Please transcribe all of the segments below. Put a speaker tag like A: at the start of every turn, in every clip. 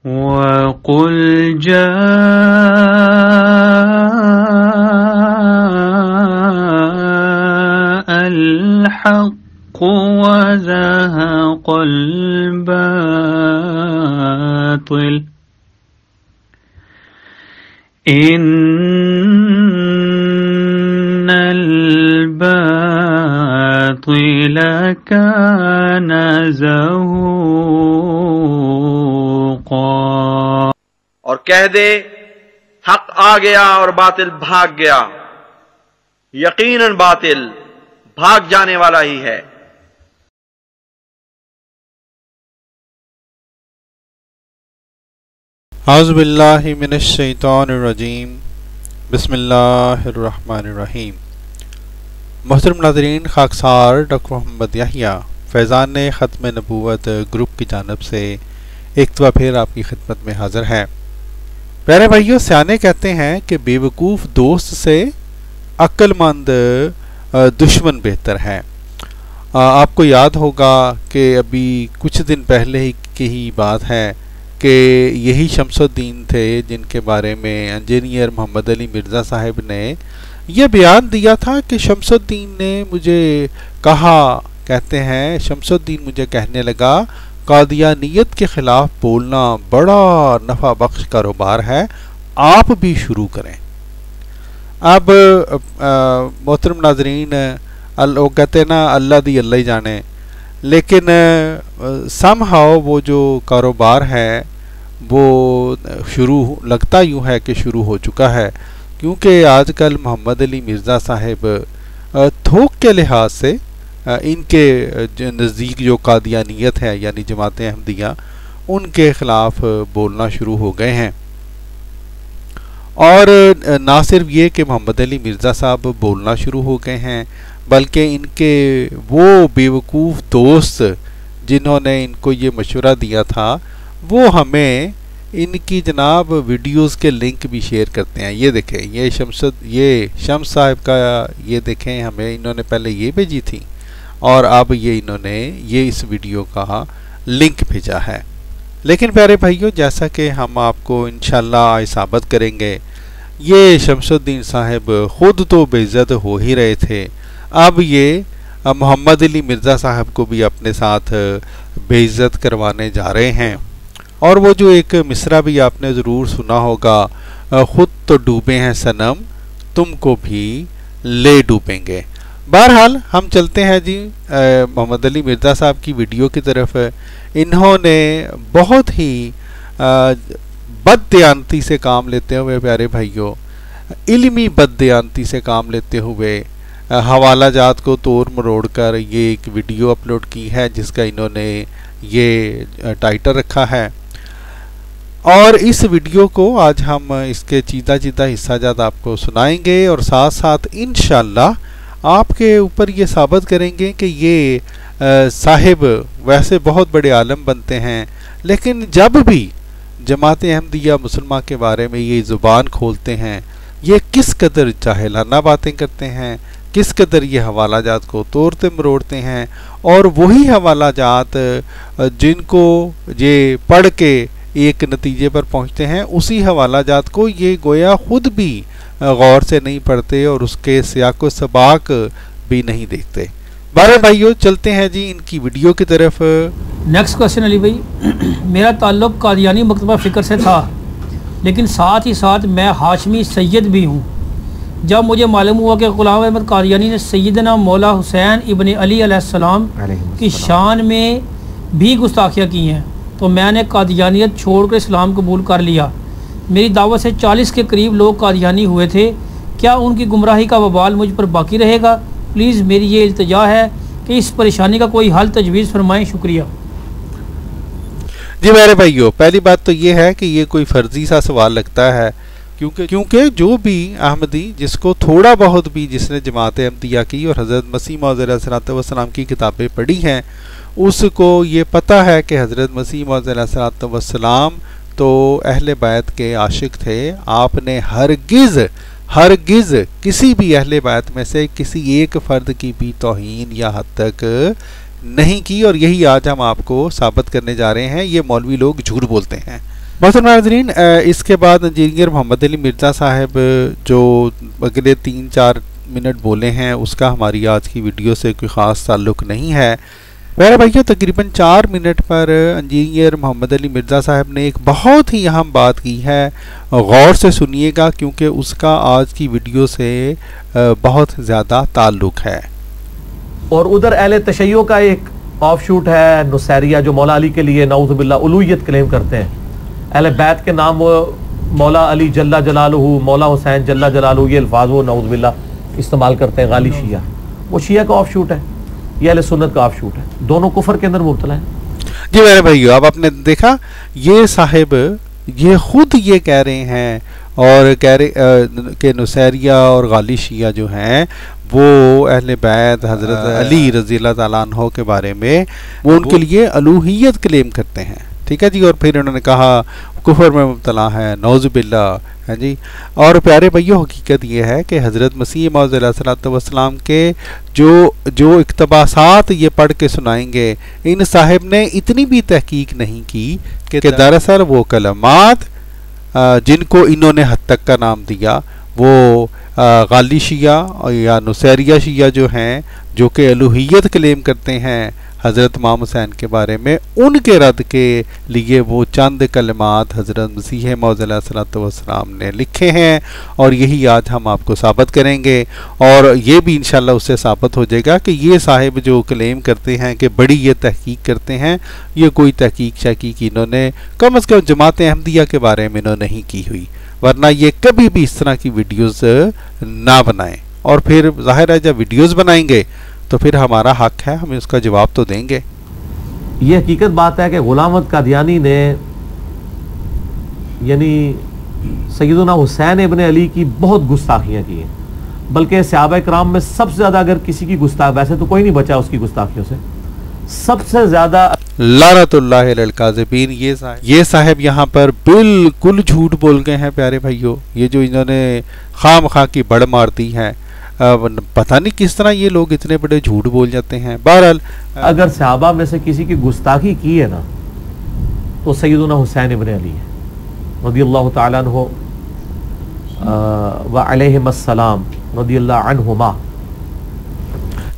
A: वक़ुल जाअल हक़्क़ु वज़हक़ल बातिल इन्नल बातिल कान ज़हूक़ा।
B: और कह दे हक आ गया और बातिल भाग गया, यकीनन बातिल भाग जाने वाला ही है।
C: औज़ु बिल्लाहि मिनश शैतानिर रजीम, बिस्मिल्लाहिर्रहमानिर्रहीम। मोहतरम नाज़रीन, खाकसार डॉक्टर मोहम्मद याहिया फैज़ान ख़त्म नबूवत ग्रुप की जानिब से एक दफ़ा फिर आपकी खिदमत में हाज़िर है। प्यारे भाइयों, सियाने कहते हैं कि बेवकूफ़ दोस्त से अक्लमंद दुश्मन बेहतर है। आपको याद होगा कि अभी कुछ दिन पहले की ही बात है कि यही शमसुद्दीन थे जिनके बारे में इंजीनियर मोहम्मद अली मिर्ज़ा साहब ने यह बयान दिया था कि शमसुद्दीन ने मुझे कहा, कहते हैं शमसुद्दीन मुझे कहने लगा कादियानियत के ख़िलाफ़ बोलना बड़ा नफ़ा बख्श कारोबार है, आप भी शुरू करें। अब मोहतरम नाज़रीन, वो कहते हैं ना अल्लाह दी अल्लाह ही जाने, लेकिन समहाउ वो जो कारोबार है वो शुरू लगता यूँ है कि शुरू हो चुका है, क्योंकि आजकल मोहम्मद अली मिर्ज़ा साहब थोक के लिहाज से इनके नज़दीक जो कादियानियत है यानी जमात अहमदिया, उनके ख़िलाफ़ बोलना शुरू हो गए हैं। और ना सिर्फ ये कि मोहम्मद अली मिर्ज़ा साहब बोलना शुरू हो गए हैं, बल्कि इनके वो बेवकूफ़ दोस्त जिन्होंने इनको ये मशवरा दिया था वो हमें इनकी जनाब वीडियोस के लिंक भी शेयर करते हैं। ये देखें, ये शम्स साहब का, ये देखें हमें इन्होंने पहले ये भेजी थी और अब ये इन्होंने ये इस वीडियो का लिंक भेजा है। लेकिन प्यारे भाइयों, जैसा कि हम आपको इंशाल्लाह आज साबित करेंगे, ये शमसुद्दीन साहब ख़ुद तो बेइज्जत हो ही रहे थे, अब ये मोहम्मद अली मिर्ज़ा साहब को भी अपने साथ बेइज्जत करवाने जा रहे हैं। और वो जो एक मिसरा भी आपने ज़रूर सुना होगा, ख़ुद तो डूबे हैं सनम तुमको भी ले डूबेंगे। बहरहाल हम चलते हैं जी मोहम्मद अली मिर्ज़ा साहब की वीडियो की तरफ। इन्होंने बहुत ही बददयानती से काम लेते हुए, प्यारे भाइयों, इल्मी बददयानती से काम लेते हुए हवाला जात को तोड़ मरोड़ कर ये एक वीडियो अपलोड की है जिसका इन्होंने ये टाइटल रखा है। और इस वीडियो को आज हम इसके चीता हिस्सा जात आपको सुनाएंगे और साथ साथ इंशाल्लाह आपके ऊपर ये साबित करेंगे कि ये साहिब वैसे बहुत बड़े आलम बनते हैं, लेकिन जब भी जमात अहमदिया मुसलमान के बारे में ये ज़ुबान खोलते हैं, ये किस कदर जाहिलाना बातें करते हैं, किस कदर ये हवाला जात को तोड़ते मरोड़ते हैं। और वही हवाला जात जिनको ये पढ़ के एक नतीजे पर पहुंचते हैं, उसी हवाला जात को ये गोया खुद भी गौर से नहीं पढ़ते और उसके सियाको सबाक भी नहीं देखते। बारह भाइयों, चलते हैं जी इनकी वीडियो की तरफ।
D: नेक्स्ट क्वेश्चन अली भाई, मेरा ताल्लुक़ कादियानी मकतबा फ़िक्र से था, लेकिन साथ ही साथ मैं हाशमी सैयद भी हूँ। जब मुझे मालूम हुआ कि ग़ुलाम अहमद कादियानी ने सैयदना मौला हुसैन इब्न अली अलैहिस्सलाम की शान में भी गुस्ताखियाँ की हैं, तो मैंने कादियानियत छोड़कर इस्लाम कबूल कर लिया। मेरी दावत से 40 के करीब लोग कादियानी हुए थे। क्या उनकी गुमराही का वबाल मुझ पर बाकी रहेगा? प्लीज़ मेरी ये इल्तिजा है कि इस परेशानी का कोई हल तजवीज़ फरमाएं। शुक्रिया
C: जी। मेरे भाइयों, पहली बात तो ये है कि ये कोई फर्जी सा सवाल लगता है, क्योंकि जो भी अहमदी जिसको थोड़ा बहुत भी जिसने जमात अहमदिया की और हज़रत मसीह मौऊद अलैहिस्सलाम की किताबें पढ़ी हैं, उसको ये पता है कि हज़रत मसीह मौऊद अलैहिस्सलाम तो अहले बैत के आशिक थे। आपने हरगिज़ किसी भी अहले बैत में से किसी एक फ़र्द की भी तौहीन या हद तक नहीं की, और यही आज हम आपको साबित करने जा रहे हैं। ये मौलवी लोग झूठ बोलते हैं। मोहतरम नाज़रीन, इसके बाद इंजीनियर मोहम्मद अली मिर्ज़ा साहब जो अगले 3-4 मिनट बोले हैं उसका हमारी आज की वीडियो से कोई ख़ास ताल्लुक़ नहीं है। मेरे भाइयों, तकरीबन 4 मिनट पर इंजीनियर मोहम्मद अली मिर्ज़ा साहब ने एक बहुत ही अहम बात की है। गौर से सुनिएगा क्योंकि उसका आज की वीडियो से बहुत ज़्यादा ताल्लुक़ है।
E: और उधर अहले तशय्यो का एक ऑफ शूट है नुसैरिया, जो मौला अली के लिए नाउज़ुबिल्लाह उलूहियत क्लेम करते हैं। अहले बैत के नाम वो मौला अली जल्ला जलालुहु, मौला हुसैन जल्ला जलालुहु, ये अल्फाज वो नाउज़ुबिल्लाह इस्तेमाल करते हैं। गाली शिया, वो शिया का ऑफ शूट है, ये अहले सुन्नत का ऑफ शूट है। दोनों कुफर के अंदर मुब्तला है।
C: जी मेरे भाइयों, अब आपने देखा ये साहिब ये खुद ये कह रहे हैं और कह रहे कि नुसैरिया और गाली शिया जो हैं वो अहले बैत हज़रत अली रज़ी अल्लाह ताला अन्हो के बारे में वो उनके लिए अलूहियत क्लेम करते हैं। ठीक है जी। और फिर उन्होंने कहा कुफर में मुब्तला है, नौज़ुबिल्लाह है जी। और प्यारे भाइयों, हकीकत ये है कि हज़रत मसीह मौऊद अलैहिस्सलातु वस्सलाम के जो इक़्तिबासात ये पढ़ के सुनाएंगे, इन साहिब ने इतनी भी तहकीक नहीं की कि दरअसल वो कलमात जिनको इन्होंने हद तक का नाम दिया वो गाली शिया या नुसैरिया शिया जो हैं, जो कि अलूहियत क्लेम करते हैं हज़रत इमाम हुसैन के बारे में, उनके रद्द के लिए वो चंद कलमात हज़रत मसीह मौऊद अलैहिस्सलातु वस्सलाम ने लिखे हैं। और यही आज हम आपको साबित करेंगे और ये भी इंशाल्लाह उससे साबित हो जाएगा कि ये साहिब जो क्लेम करते हैं कि बड़ी ये तहकीक करते हैं, ये कोई तहकीक शकीक इन्होंने कम अज़ कम जमात अहमदिया के बारे में इन्होंने नहीं की हुई, वरना ये कभी भी इस तरह की वीडियोस ना बनाएं। और फिर जाहिर है जब वीडियोस बनाएंगे तो फिर हमारा हक है, हमें उसका जवाब तो देंगे।
E: ये हकीकत बात है कि गुलाम अहमद कादियानी ने यानी सैयदना हुसैन इब्न अली की बहुत गुस्ताखियाँ की हैं, बल्कि सहाबा इकराम में सबसे ज़्यादा अगर किसी की गुस्ताख, वैसे तो कोई नहीं बचा उसकी गुस्ताखियों से, सबसे ज़्यादा
C: लानतुल्लाह अलल काज़िबीन। ये साहब यहाँ पर बिल्कुल झूठ बोल गए हैं प्यारे भाइयों। ये जो इन्होंने खामखा की बड़ मार दी है, पता नहीं किस तरह ये लोग इतने बड़े झूठ बोल जाते हैं। बहरहाल
E: अगर सहाबा में से किसी की गुस्ताखी की है ना तो सैयदना हुसैन इब्न अली है रज़ियल्लाहु ताला अन्हु व अलैहिस्सलाम रज़ियल्लाहु अन्हुमा।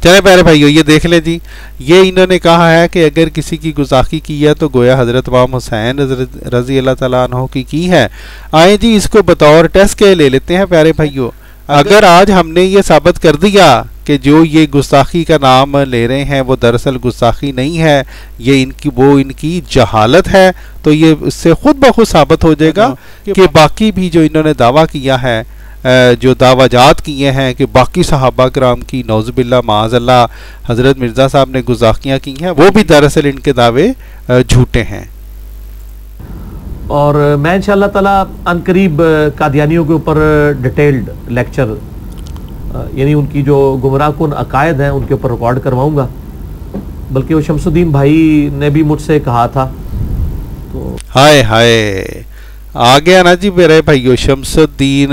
C: चले प्यारे भाइयों, ये देख ले जी, ये इन्होंने कहा है कि अगर किसी की गुस्ताखी की है तो गोया हज़रत इमाम हुसैन रज़ी अल्लाह ताला अन्हु की है। आए जी, इसको बतौर टेस्ट के ले लेते हैं प्यारे भाइयों। अगर आज हमने ये साबित कर दिया कि जो ये गुस्ताखी का नाम ले रहे हैं वो दरअसल गुस्ताखी नहीं है, ये इनकी जहालत है, तो ये इससे खुद ब खुद साबित हो जाएगा कि बाकी भी जो इन्होंने दावा किया है, जो दावाजात किए हैं कि बाकी सहाबा कराम की नौज़ुबिल्लाह माअज़ल्लाह हज़रत मिर्ज़ा साहब ने गुस्ताखियाँ की हैं, वो भी दरअसल इनके दावे झूठे हैं।
E: और मैं इंशाअल्लाह ताला अनकरीब कादियानियों के ऊपर डिटेल्ड लेक्चर यानी उनकी जो गुमराहकुन अकायद हैं उनके ऊपर रिकॉर्ड करवाऊंगा। बल्कि वो शमसुद्दीन भाई ने भी मुझसे कहा था, तो
C: हाय हाय आ गया ना जी मेरे भाइयों, शमसुद्दीन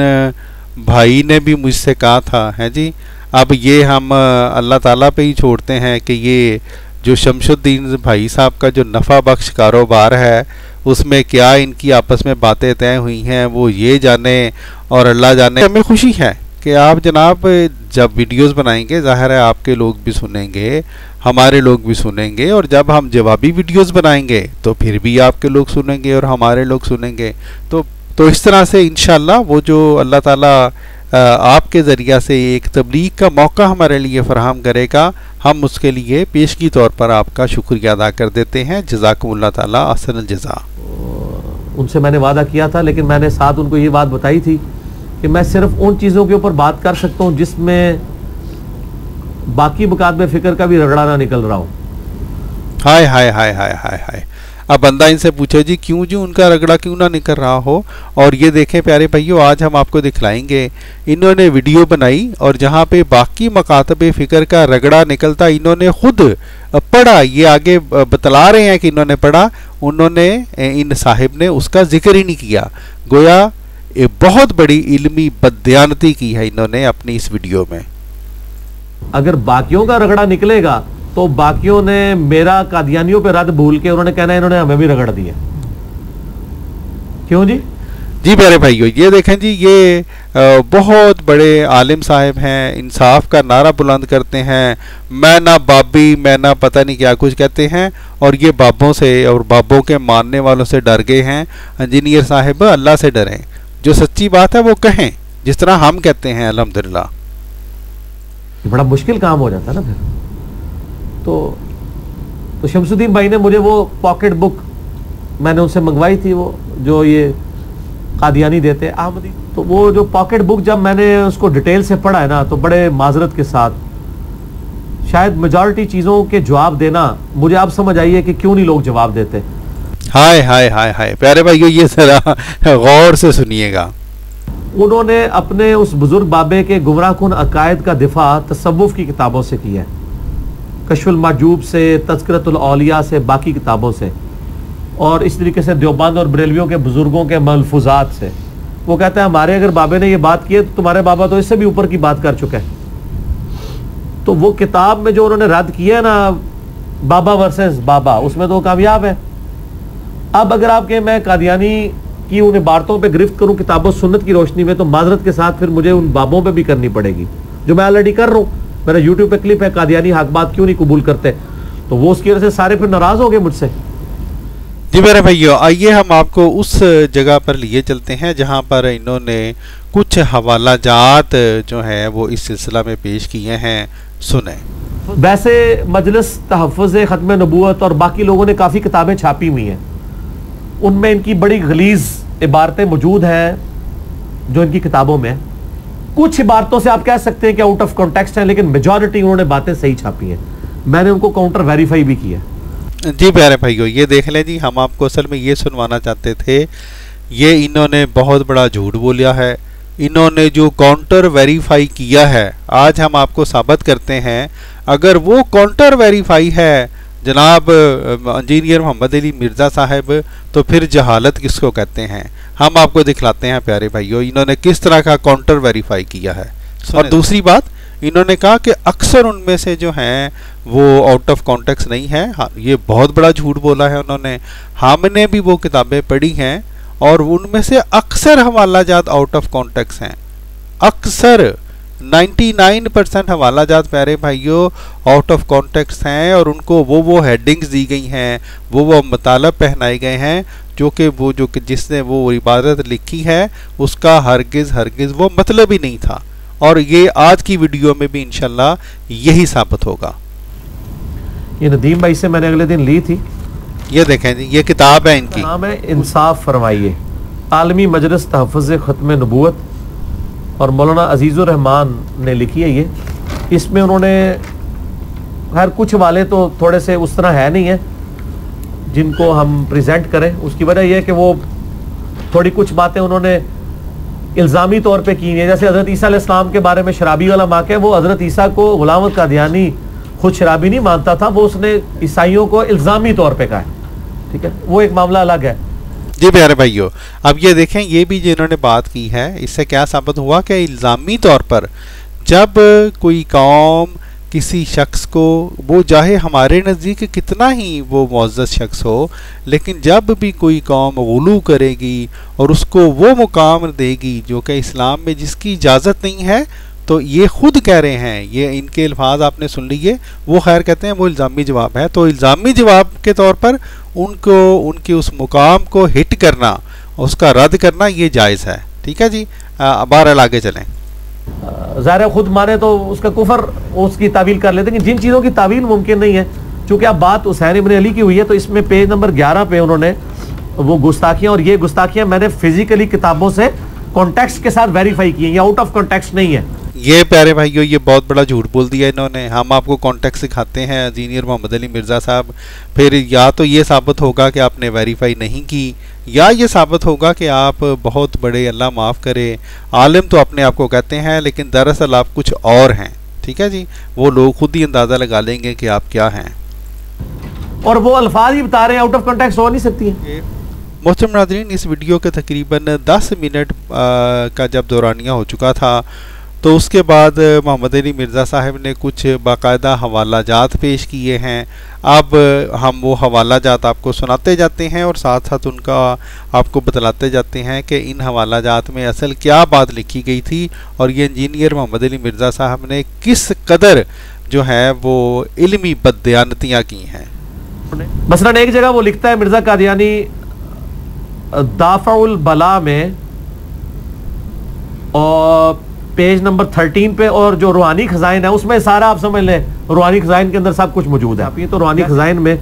C: भाई ने भी मुझसे कहा था है जी। अब ये हम अल्लाह ताला पे ही छोड़ते हैं कि ये जो शमसुद्दीन भाई साहब का जो नफ़ा बख्श कारोबार है उसमें क्या इनकी आपस में बातें तय हुई हैं वो ये जाने और अल्लाह जाने। हमें खुशी है कि आप जनाब जब वीडियोस बनाएंगे, जाहिर है आपके लोग भी सुनेंगे, हमारे लोग भी सुनेंगे, और जब हम जवाबी वीडियोस बनाएंगे तो फिर भी आपके लोग सुनेंगे और हमारे लोग सुनेंगे। तो इस तरह से इंशाल्लाह वो जो अल्लाह ताला आपके ज़रिया से एक तबलीग का मौका हमारे लिए फ़राहम करेगा, हम उसके लिए पेशगी तौर पर आपका शुक्रिया अदा कर देते हैं। जज़ाकुमुल्लाह ताला अहसनुल जज़ा।
E: उनसे मैंने वादा किया था, लेकिन मैंने साथ उनको ये बात बताई थी कि मैं सिर्फ उन चीज़ों के ऊपर बात कर सकता हूँ जिसमें बाकी मुकादमे फ़िक्र का भी रगड़ा ना निकल रहा हो।
C: हाय हाय हाय हाय हाय हाय। अब बंदा इनसे पूछे जी क्यों जी उनका रगड़ा क्यों ना निकल रहा हो। और ये देखें प्यारे भाइयों, आज हम आपको दिखलाएंगे, इन्होंने वीडियो बनाई और जहाँ पे बाकी मकातबे फ़िक्र का रगड़ा निकलता इन्होंने खुद पढ़ा। ये आगे बतला रहे हैं कि इन्होंने पढ़ा, उन्होंने इन साहिब ने उसका जिक्र ही नहीं किया। गोया एक बहुत बड़ी इल्मी बददियानती की है इन्होंने अपनी इस वीडियो में।
E: अगर बाकियों का रगड़ा निकलेगा तो बाकियों ने मेरा कादियानियों पे रद्द भूल के उन्होंने कहना है इन्होंने हमें भी रगड़ दिया। क्यों जी?
C: जी प्यारे भाइयों, ये देखें जी, ये बहुत बड़े आलिम साहब हैं, इंसाफ का नारा बुलंद करते हैं, मैं ना बाबी, मैं ना पता नहीं क्या कुछ कहते हैं, और ये बाबों से और बाबों के मानने वालों से डर गए हैं। इंजीनियर साहब, अल्लाह से डरें, जो सच्ची बात है वो कहें, जिस तरह हम कहते हैं अल्हम्दुलिल्लाह।
E: बड़ा मुश्किल काम हो जाता है ना फिर। तो शमसुद्दीन भाई ने मुझे वो पॉकेट बुक मैंने उनसे मंगवाई थी, वो जो ये कादियानी देते हैं अहमदी, तो वो जो पॉकेट बुक जब मैंने उसको डिटेल से पढ़ा है ना, तो बड़े माजरत के साथ शायद मेजॉरिटी चीज़ों के जवाब देना मुझे अब समझ आई है कि क्यों नहीं लोग जवाब देते।
C: हाय हाय हाय हाय प्यारे भाइयों, ये जरा गौर से सुनिएगा।
E: उन्होंने अपने उस बुजुर्ग बाबे के गुमराहकुन अकायद का दिफा तसव्वुफ की किताबों से किया है, कश्फुल महजूब से, तज़किरतुल औलिया से, बाकी किताबों से, और इस तरीके से देवबंद और बरेलवियों के बुजुर्गों के मलफूजात से। वो कहते हैं हमारे अगर बाबे ने ये बात की है तो तुम्हारे बाबा तो इससे भी ऊपर की बात कर चुके हैं। तो वो किताब में जो उन्होंने रद्द किया है ना, बाबा वर्सेस बाबा, उसमें तो कामयाब है। अब अगर आप कहें मैं कादियानी की उन इबारतों पे गिरफ्त करूं किताबों सुन्नत की रोशनी में, तो माजरत के साथ फिर मुझे उन बाबों पे भी करनी पड़ेगी, जो मैं ऑलरेडी कर रहा हूं। मेरा यूट्यूब पे क्लिप है, कादियानी हक बात क्यों नहीं कबूल करते, तो वो उसकी वजह से सारे फिर नाराज हो गए मुझसे।
C: जी मेरे भाइयों, आइए हम आपको उस जगह पर लिए चलते हैं जहां पर इन्होंने कुछ हवाला जात जो है वो इस सिलसिला में पेश किए हैं, सुने।
E: वैसे मजलिस तहफ़्फ़ुज़ ख़त्म नबूवत और बाकी लोगों ने काफ़ी किताबें छापी हुई हैं, उनमें इनकी बड़ी गलीज़ इबारतें मौजूद हैं जो इनकी किताबों में। कुछ इबारतों से आप कह सकते हैं कि आउट ऑफ कॉन्टेक्स्ट हैं, लेकिन मेजॉरिटी उन्होंने बातें सही छापी हैं। मैंने उनको काउंटर वेरीफाई भी किया।
C: जी प्यारे भाइयों, ये देख लें जी, हम आपको असल में ये सुनवाना चाहते थे, ये इन्होंने बहुत बड़ा झूठ बोलिया है। इन्होंने जो काउंटर वेरीफाई किया है, आज हम आपको साबित करते हैं। अगर वो काउंटर वेरीफाई है जनाब इंजीनियर मोहम्मद अली मिर्ज़ा साहब, तो फिर जहालत किसको कहते हैं, हम आपको दिखलाते हैं प्यारे भाइयों इन्होंने किस तरह का काउंटर वेरीफाई किया है। और दूसरी बात, इन्होंने कहा कि अक्सर उनमें से जो हैं वो आउट ऑफ कॉन्टेक्स्ट नहीं है। हाँ, ये बहुत बड़ा झूठ बोला है उन्होंने। हमने भी वो किताबें पढ़ी हैं और उनमें से अक्सर हवाला जात आउट ऑफ कॉन्टेक्स्ट हैं। अक्सर 99% हवाला जात प्यारे भाइयों आउट ऑफ कॉन्टेक्स्ट हैं, और उनको वो हेडिंग्स दी गई हैं, वो मतलब पहनाए गए हैं जो कि जिसने वो इबादत लिखी है उसका हरगिज़ वो मतलब ही नहीं था। और ये आज की वीडियो में भी इंशाल्लाह यही साबित होगा।
E: ये नदीम भाई से मैंने अगले दिन ली थी,
C: ये देखें जी, ये किताब है इनकी,
E: नाम है इंसाफ फरमाइए, आलमी मजलिस तहफ़्फ़ुज़ ख़त्म नबूवत, और मौलाना अजीज़ुर रहमान ने लिखी है ये। इसमें उन्होंने हर कुछ वाले तो थोड़े से उस तरह है नहीं है जिनको हम प्रेजेंट करें। उसकी वजह यह है कि वो थोड़ी कुछ बातें उन्होंने इल्ज़ामी तौर पे की है। जैसे हज़रत ईसा अलैहिस्सलाम के बारे में शराबी वाला वाक़या, वो हज़रत ईसा को गुलाम कादियानी खुद शराबी नहीं मानता था, वो उसने ईसाइयों को इल्ज़ामी तौर पे कहा है, ठीक है, वो एक मामला अलग है।
C: जी प्यारे भाइयों, अब ये देखें, ये भी जिन्होंने बात की है, इससे क्या साबित हुआ कि इल्ज़ामी तौर पर जब कोई कौम किसी शख्स को, वो चाहे हमारे नज़दीक कितना ही वो मुअज़्ज़ज़ शख्स हो, लेकिन जब भी कोई कौम गुलू करेगी और उसको वो मुकाम देगी जो कि इस्लाम में जिसकी इजाज़त नहीं है, तो ये खुद कह रहे हैं, ये इनके अल्फाज आपने सुन लिए, वो खैर कहते हैं वो इल्ज़ामी जवाब है। तो इल्ज़ामी जवाब के तौर पर उनको उनके उस मुकाम को हिट करना, उसका रद्द करना, ये जायज़ है। ठीक है जी, बहरहाल आगे चलें।
E: ज़ाहिर खुद माने तो उसका कुफर उसकी तावील कर लेते हैं, जिन चीज़ों की तावील मुमकिन नहीं है। चूँकि अब बात हुसैन इब्न अली की हुई है, तो इसमें पेज नंबर 11 पे उन्होंने वो गुस्ताखियाँ, और ये गुस्ताखियाँ मैंने फिजिकली किताबों से कॉन्टेक्स्ट के साथ वेरीफाई की हैं, ये आउट ऑफ कॉन्टेक्स्ट नहीं है।
C: ये प्यारे भाइयों, ये बहुत बड़ा झूठ बोल दिया इन्होंने। हम आपको कॉन्टेक्स्ट सिखाते हैं इंजीनियर मोहम्मद अली मिर्ज़ा साहब, फिर या तो ये साबित होगा कि आपने वेरीफाई नहीं की, या ये साबित होगा कि आप बहुत बड़े, अल्लाह माफ़ करे, आलिम तो अपने आप को कहते हैं, लेकिन दरअसल आप कुछ और हैं। ठीक है जी, वो लोग खुद ही अंदाज़ा लगा लेंगे कि आप क्या हैं,
E: और वो अल्फाज ही बता रहे हैं, आउट ऑफ कॉन्टेक्स्ट हो नहीं सकती है।
C: मोहतरम नाज़रीन, इस वीडियो के तकरीबन 10 मिनट का जब दौरानिया हो चुका था, तो उसके बाद मोहम्मद अली मिर्ज़ा साहब ने कुछ बाकायदा हवाला जात पेश किए हैं। अब हम वो हवाला जात आपको सुनाते जाते हैं और साथ साथ उनका आपको बतलाते जाते हैं कि इन हवाला जात में असल क्या बात लिखी गई थी और ये इंजीनियर मोहम्मद अली मिर्ज़ा साहब ने किस कदर जो है वो इल्मी बदयानतियाँ की हैं।
E: मसलन एक जगह वो लिखता है मिर्ज़ा कादियानी दाफ़उल बला में और पेज नंबर 13 पे, और जो रूहानी खजाइन है उसमें सारा आप समझ लें रूहानी खजाइन के अंदर सब कुछ मौजूद है। ये तो रूहानी खजाइन में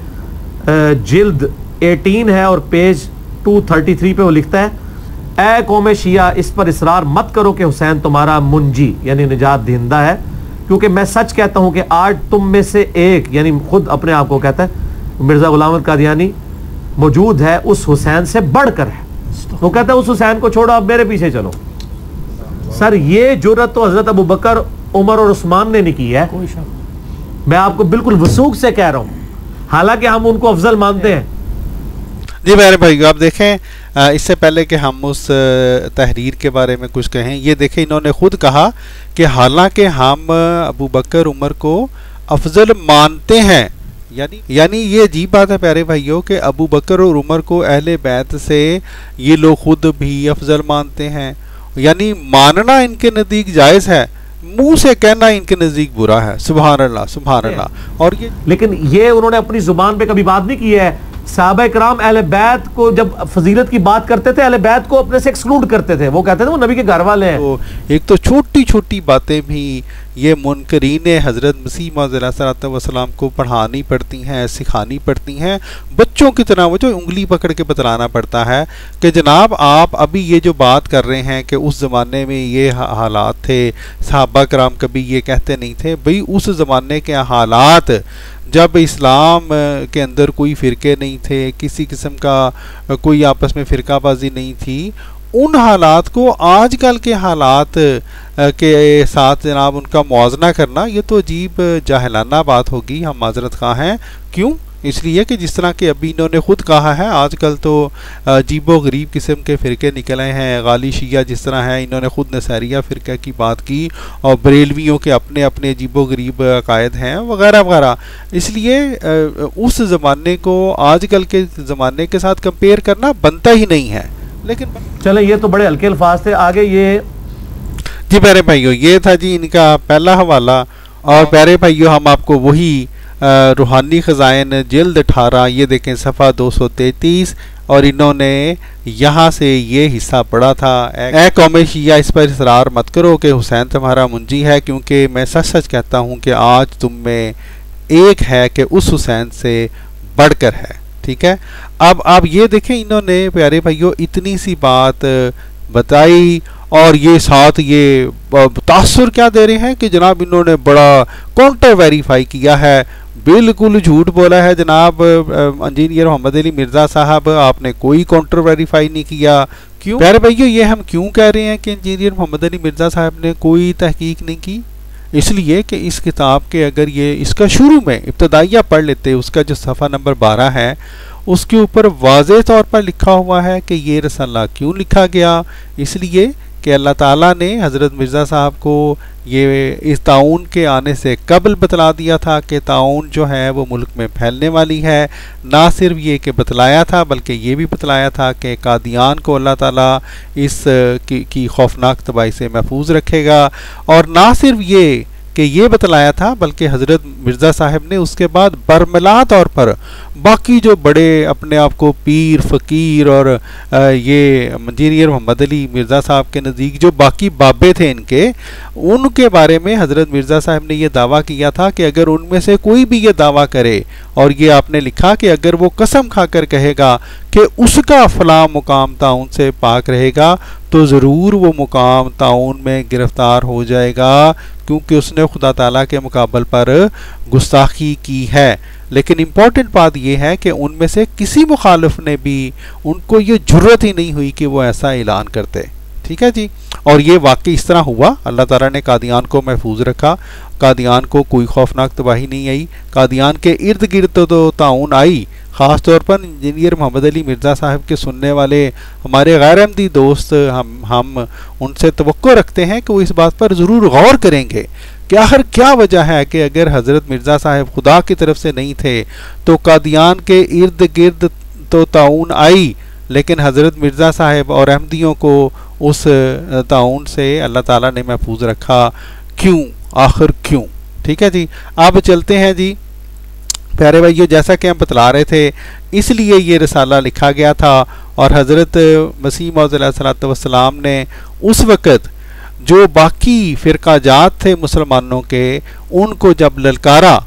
E: जिल्द 18 है और पेज 233 पे वो लिखता है, ए कौम शिया इस पर इसरार मत करो कि हुसैन तुम्हारा मुंजी यानी निजात दहिंदा है, क्योंकि मैं सच कहता हूं कि आज तुम में से एक, यानी खुद अपने आप को कहता है मिर्ज़ा गुलाम अहमद कादियानी, मौजूद है उस हुसैन से बढ़कर है। वो कहता है उस हुसैन को छोड़ो, अब मेरे पीछे चलो। सर ये जुर्रत तो हजरत अबू बकर, उमर और उस्मान ने नहीं की है, मैं आपको बिल्कुल वसूख से कह रहा हूं, हालांकि हम उनको अफजल मानते हैं।
C: जी मेरे भाई आप देखें, इससे पहले कि हम उस तहरीर के बारे में कुछ कहें, ये देखें इन्होंने खुद कहा कि हालांकि हम अबू बकर उमर को अफजल मानते हैं, यानी ये अजीब बात है प्यारे भाइयों कि अबू बकर और उमर को अहले बैत से ये लोग खुद भी अफजल मानते हैं, यानी मानना इनके नज़दीक जायज़ है, मुंह से कहना इनके नज़दीक बुरा है। सुभान अल्लाह सुभान अल्लाह। और ये
E: लेकिन ये उन्होंने अपनी जुबान पे कभी बात नहीं की है। सहाबा इकराम अहले बैत को जब फजीलत की बात करते थे, अहले बैत को अपने से एक्सक्लूड करते थे, वो कहते थे वो नबी के घर वाले हैं।
C: तो एक तो छोटी छोटी बातें भी ये मुनकरीन हज़रत मसीह मौऊद अलैहि वसल्लम को पढ़ानी पड़ती हैं, सिखानी पड़ती हैं, बच्चों की तरह वो जो उंगली पकड़ के बतलाना पड़ता है कि जनाब आप अभी ये जो बात कर रहे हैं कि उस ज़माने में ये हालात थे, सहाबा कराम कभी ये कहते नहीं थे। भाई उस ज़माने के हालात जब इस्लाम के अंदर कोई फ़िरके नहीं थे, किसी किस्म का कोई आपस में फ़िरकाबाजी नहीं थी, उन हालात को आजकल के हालात के साथ जनाब उनका मुआवजना करना ये तो अजीब जाहिलाना बात होगी। हम माजरत खा हैं, क्यों? इसलिए कि जिस तरह के अभी इन्होंने खुद कहा है आजकल तो अजीबो गरीब किस्म के फ़िरके निकले हैं, गाली शिया जिस तरह है, इन्होंने खुद नसैरिया फ़िरका की बात की और बरेलवियों के अपने अपने अजीबो गरीब अकायद हैं वगैरह वगैरह। इसलिए उस ज़माने को आजकल के ज़माने के साथ कंपेयर करना बनता ही नहीं है। लेकिन
E: चले ये तो बड़े हल्के अल्फाज थे, आगे ये
C: जी प्यारे भाइयों ये था जी इनका पहला हवाला। और प्यारे भाइयों हम आपको वही रूहानी ख़ज़ाइन जिल्द 18 ये देखें सफ़ा 233 और इन्होंने यहाँ से ये हिस्सा पढ़ा था, ए कौम शिया इस पर इसरार मत करो कि हुसैन तुम्हारा मुंजी है, क्योंकि मैं सच सच कहता हूँ कि आज तुम में एक है कि उस हुसैन से बढ़कर है। ठीक है, अब ये देखें इन्होंने प्यारे भाइयों इतनी सी बात बताई और ये साथ ये तासुर क्या दे रहे हैं कि जनाब इन्होंने बड़ा काउंटर वेरीफाई किया है, बिल्कुल झूठ बोला है जनाब इंजीनियर मोहम्मद अली मिर्ज़ा साहब, आपने कोई काउंटर वेरीफाई नहीं किया। क्यों प्यारे भाइयों ये हम क्यों कह रहे हैं कि इंजीनियर मोहम्मद अली मिर्ज़ा साहब ने कोई तहकीक नहीं की? इसलिए कि इस किताब के अगर ये इसका शुरू में इब्तदाइया पढ़ लेते, उसका जो सफ़ा नंबर 12 है उसके ऊपर वाज़ेह तौर पर लिखा हुआ है कि ये रसाला क्यों लिखा गया, इसलिए कि अल्लाह ताला ने हज़रत मिर्ज़ा साहब को ये इस ताउन के आने से कबल बतला दिया था कि ताउन जो है वो मुल्क में फैलने वाली है। ना सिर्फ ये कि बतलाया था बल्कि ये भी बतलाया था कि कादियान को अल्लाह ताला इस की खौफनाक तबाही से महफूज रखेगा। और ना सिर्फ ये कि ये बतलाया था बल्कि हज़रत मिर्ज़ा साहब ने उसके बाद बरमला तौर पर बाकी जो बड़े अपने आप को पीर फ़कीर और ये इंजीनियर मोहम्मद अली मिर्ज़ा साहब के नज़दीक जो बाकी बाबे थे इनके, उनके बारे में हज़रत मिर्ज़ा साहब ने ये दावा किया था कि अगर उनमें से कोई भी ये दावा करे, और ये आपने लिखा कि अगर वो कसम खाकर कहेगा कि उसका फ़लाँ मुकाम ताउन से पाक रहेगा तो ज़रूर वो मुकाम ताउन में गिरफ़्तार हो जाएगा, क्योंकि उसने खुदा ताला के मुकाबल पर गुस्ताखी की है। लेकिन इम्पॉर्टेंट बात यह है कि उनमें से किसी मुखालिफ ने भी उनको ये जुर्रत ही नहीं हुई कि वो ऐसा ऐलान करते। ठीक है जी। और ये वाकई इस तरह हुआ। अल्लाह ताला ने कादियान को महफूज रखा, कादियान को कोई खौफनाक तबाही नहीं आई। कादियान के इर्द गिर्द तो ताउन आई, ख़ास तौर पर इंजीनियर मोहम्मद अली मिर्ज़ा साहब के सुनने वाले हमारे गैर अहमदी दोस्त हम उनसे तवक्को रखते हैं कि वो इस बात पर ज़रूर गौर करेंगे कि आखिर क्या वजह है कि अगर हज़रत मिर्ज़ा साहब खुदा की तरफ से नहीं थे तो कादियान के इर्द गिर्द तो ताउन आई, लेकिन हज़रत मिर्ज़ा साहब और अहमदियों को उस ताउन से अल्लाह ताला ने महफूज रखा। क्यों, आखिर क्यों? ठीक है जी, अब चलते हैं जी प्यारे भाइयों, जैसा कि हम बतला रहे थे इसलिए ये रिसाला लिखा गया था। और हज़रत मसीह मौऊद अलैहिस्सलाम ने उस वक़्त जो बाकी फ़िरक़ाजात थे मुसलमानों के, उनको जब ललकारा